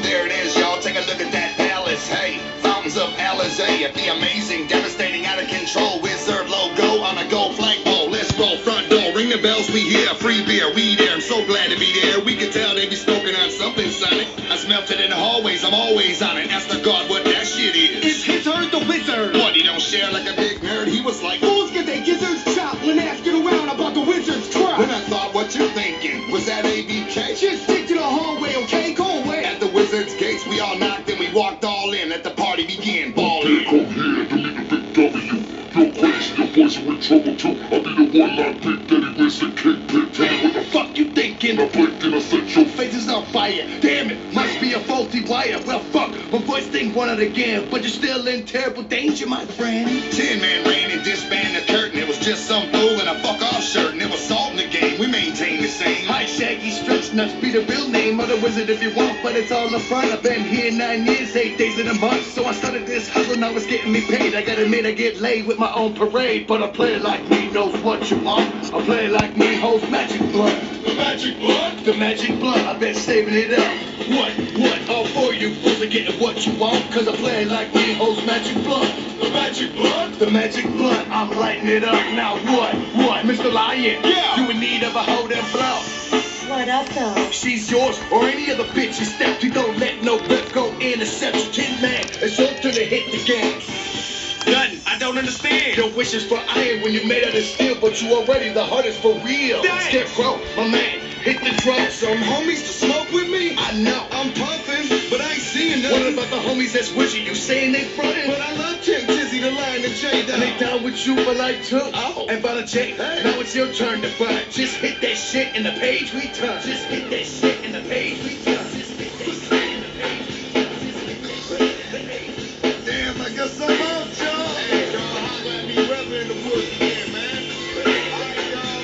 There it is, y'all. Take a look at that palace. Hey, fountains of Alizé at the amazing, devastating, out of control wizard logo on a gold flagpole. Let's roll front door, ring the bells. We here, free beer, we there. I'm so glad to be there. We can tell they be smoking on something, Sonic. I smelt it in the hallways. I'm always on it. Ask the God what that shit is. It's Gizzard the Wizard. What, he don't share like a big nerd? He was like, fools get their gizzards chopped when asking around about the wizard's crop. When I thought, what you thinking? Was that ABK? Just stick to the hallway, okay? Go away. At the wizard's gates, we all knocked and we walked all in. Let the party begin. Ballin'. Come here, delete the big W. You're crazy, your boys are in trouble too. I'll be the one like Big Daddy Racing Kingpin. Tell me what the fuck you thinking? I blinked and I said your face is on fire. Damn it, must be a faulty wire. Well, fuck, my voice think won it again. But you're still in terrible danger, my friend. 10-man ran and disbanded the curtain. It was just some fool in a fuck-off shirt. And it was salt in the game. We maintain the same. Hi, Shaggy, stretch nuts be the real name of the wizard if you want. But it's all in front. I've been here 9 years, 8 days in a month. So I started this hustle, now it's getting me paid. I gotta admit I get laid with my own parade. But a player like me knows what you want. A player like me holds magic blood. The magic blood? The magic blood, I've been saving it up. What? All for you fools are getting what you want. Cause a player like me holds magic blood. The magic blood? The magic blood, I'm lighting it up. Now what? Mr. Lion? Yeah! You in need of a hold and blow. What up, though? She's yours, or any other bitch you step. You don't let no rep go intercept you. 10 man, it's your turn to hit the game. Nothing, I don't understand. Your wishes for iron when you're made out of steel, but you already the hardest for real. Scarecrow, my man, hit the drum. Some homies to smoke with me? I know. I'm puffin', but I ain't seeing nothing. What about the homies that's with you? You saying they frontin'? But I love Kim, Tizzy, the Lion, and J-Dog. And they down with you for like 2. Oh. And by the J, hey. Now it's your turn to burn. Just hit that shit and the page we turn. Just hit that shit and the page we turn. Just hit that shit and the page we turn. Just hit that shit. Damn, I guess I'm out, y'all. Hey, y'all, holla at me, brother in the woods again, man. All right, y'all.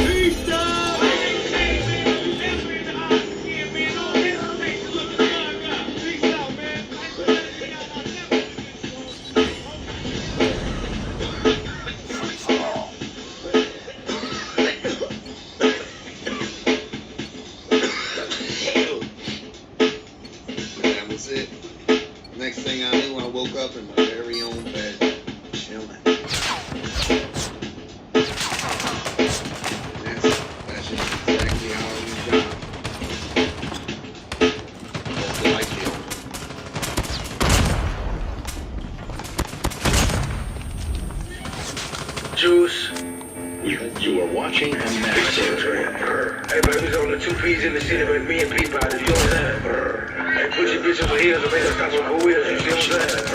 Peace, dog. That was it. Next thing I knew, I woke up in my very own bed, chilling. That's just exactly how we got. That's what I feel. Juice. You are watching a master. Hey, baby's on the 2 P's in the city, but me and P bodies, you know what I'm saying? Hey, put your bitch over here to make us stop on her wheels, you see what I'm saying?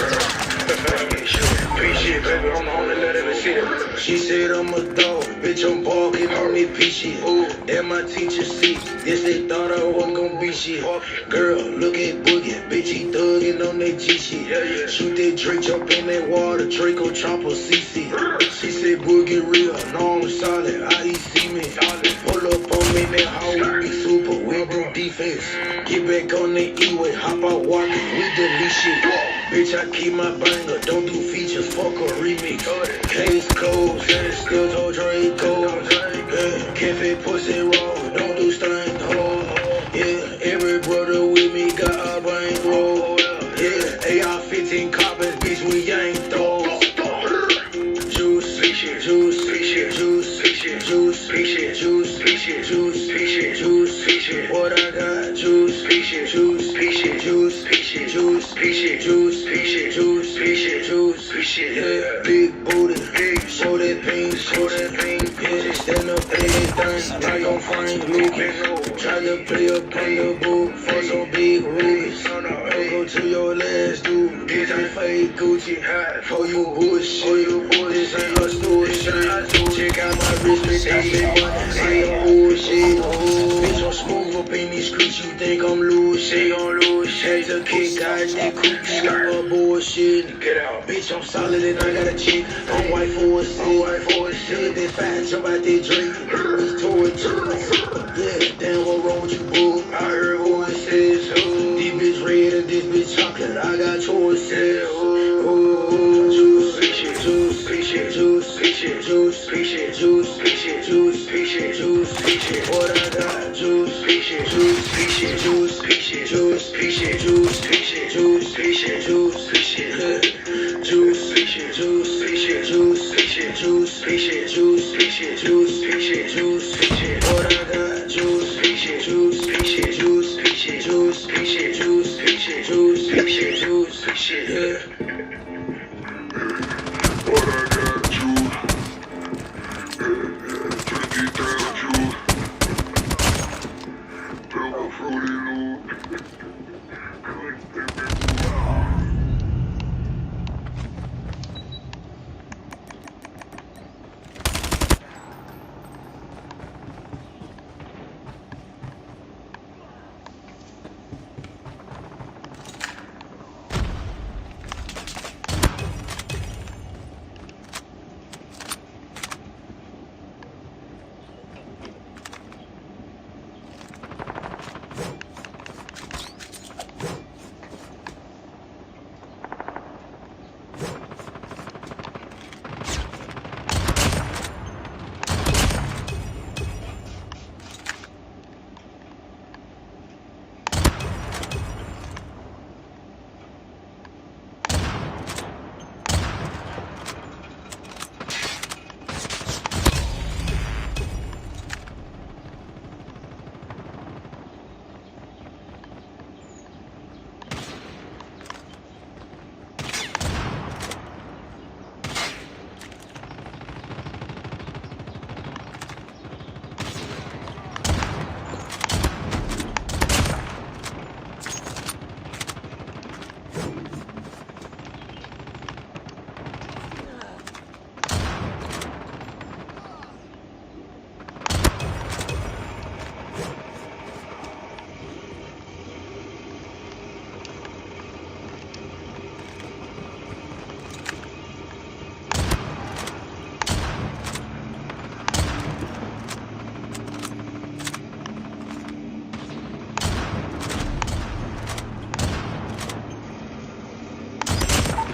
P shit, baby, I'm the only nut in the city. She said I'm a dog, bitch, I'm barking on this P shit. And my teacher see, yes, they thought I wasn't gonna be shit. Girl, look at Boogie, bitch, he thuggin' on that G shit. Shoot that Drake, jump in that water, Draco, chopper, CC. She said Boogie real, no, I'm solid, I see me. Pull up on me, that how we be super, we do defense. Get back on the E-way, hop out walking, we delete shit. Bitch, I keep my banger, don't do features, fuck a remix. Case closed, still told Draco. Yeah, cafe pussy raw, don't do stain hole. Yeah, every brother with me got a bankroll. Yeah, AR-15 coppers, bitch, we ain't throw. Juice, juice, juice, juice, juice, juice, juice, what I got, juice, juice, juice, juice, juice, juice, juice, yeah, big booty, pain, show that pain. Yeah, stand up, everything. Now you find Lucas. Try to play up on the book for some big rubies. Don't go to your last dude. Get that fake Gucci. For you bullshit. This ain't a stewardship. Check out my wrist, bitch. I make money. Say I'm bullshit. Bitch, I'm smooth up in these streets. You think I'm loose? They gon' lose. Had to kick out that cookie over bullshit. Get out. Bitch, I'm solid and I got a chick. I'm white for a sin. Shit, this fat, jump out that drink. It's toy. Yeah, damn, what wrong with you, boo? I heard voices. This bitch red and this bitch chocolate. I got choices. Juice, juice, juice, juice, juice, juice. What I got? Juice, juice, juice, juice, juice, juice, juice, juice. What I got? Juice, juice, juice, juice, yeah. What I got? Juice. Purple fruity loop.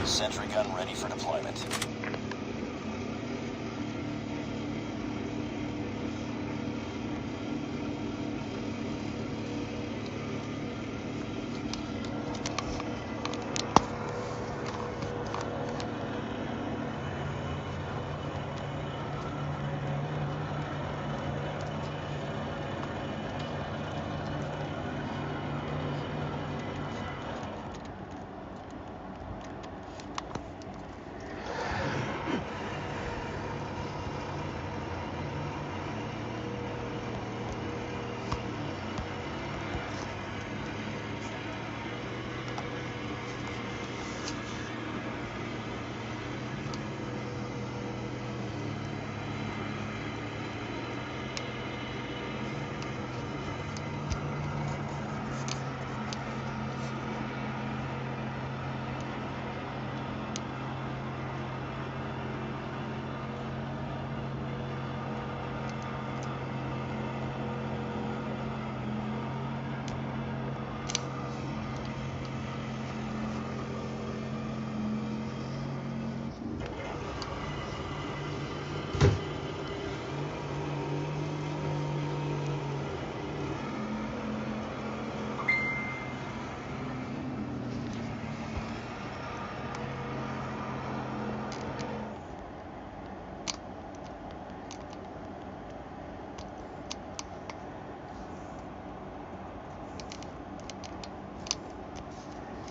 Sentry gun ready for deployment.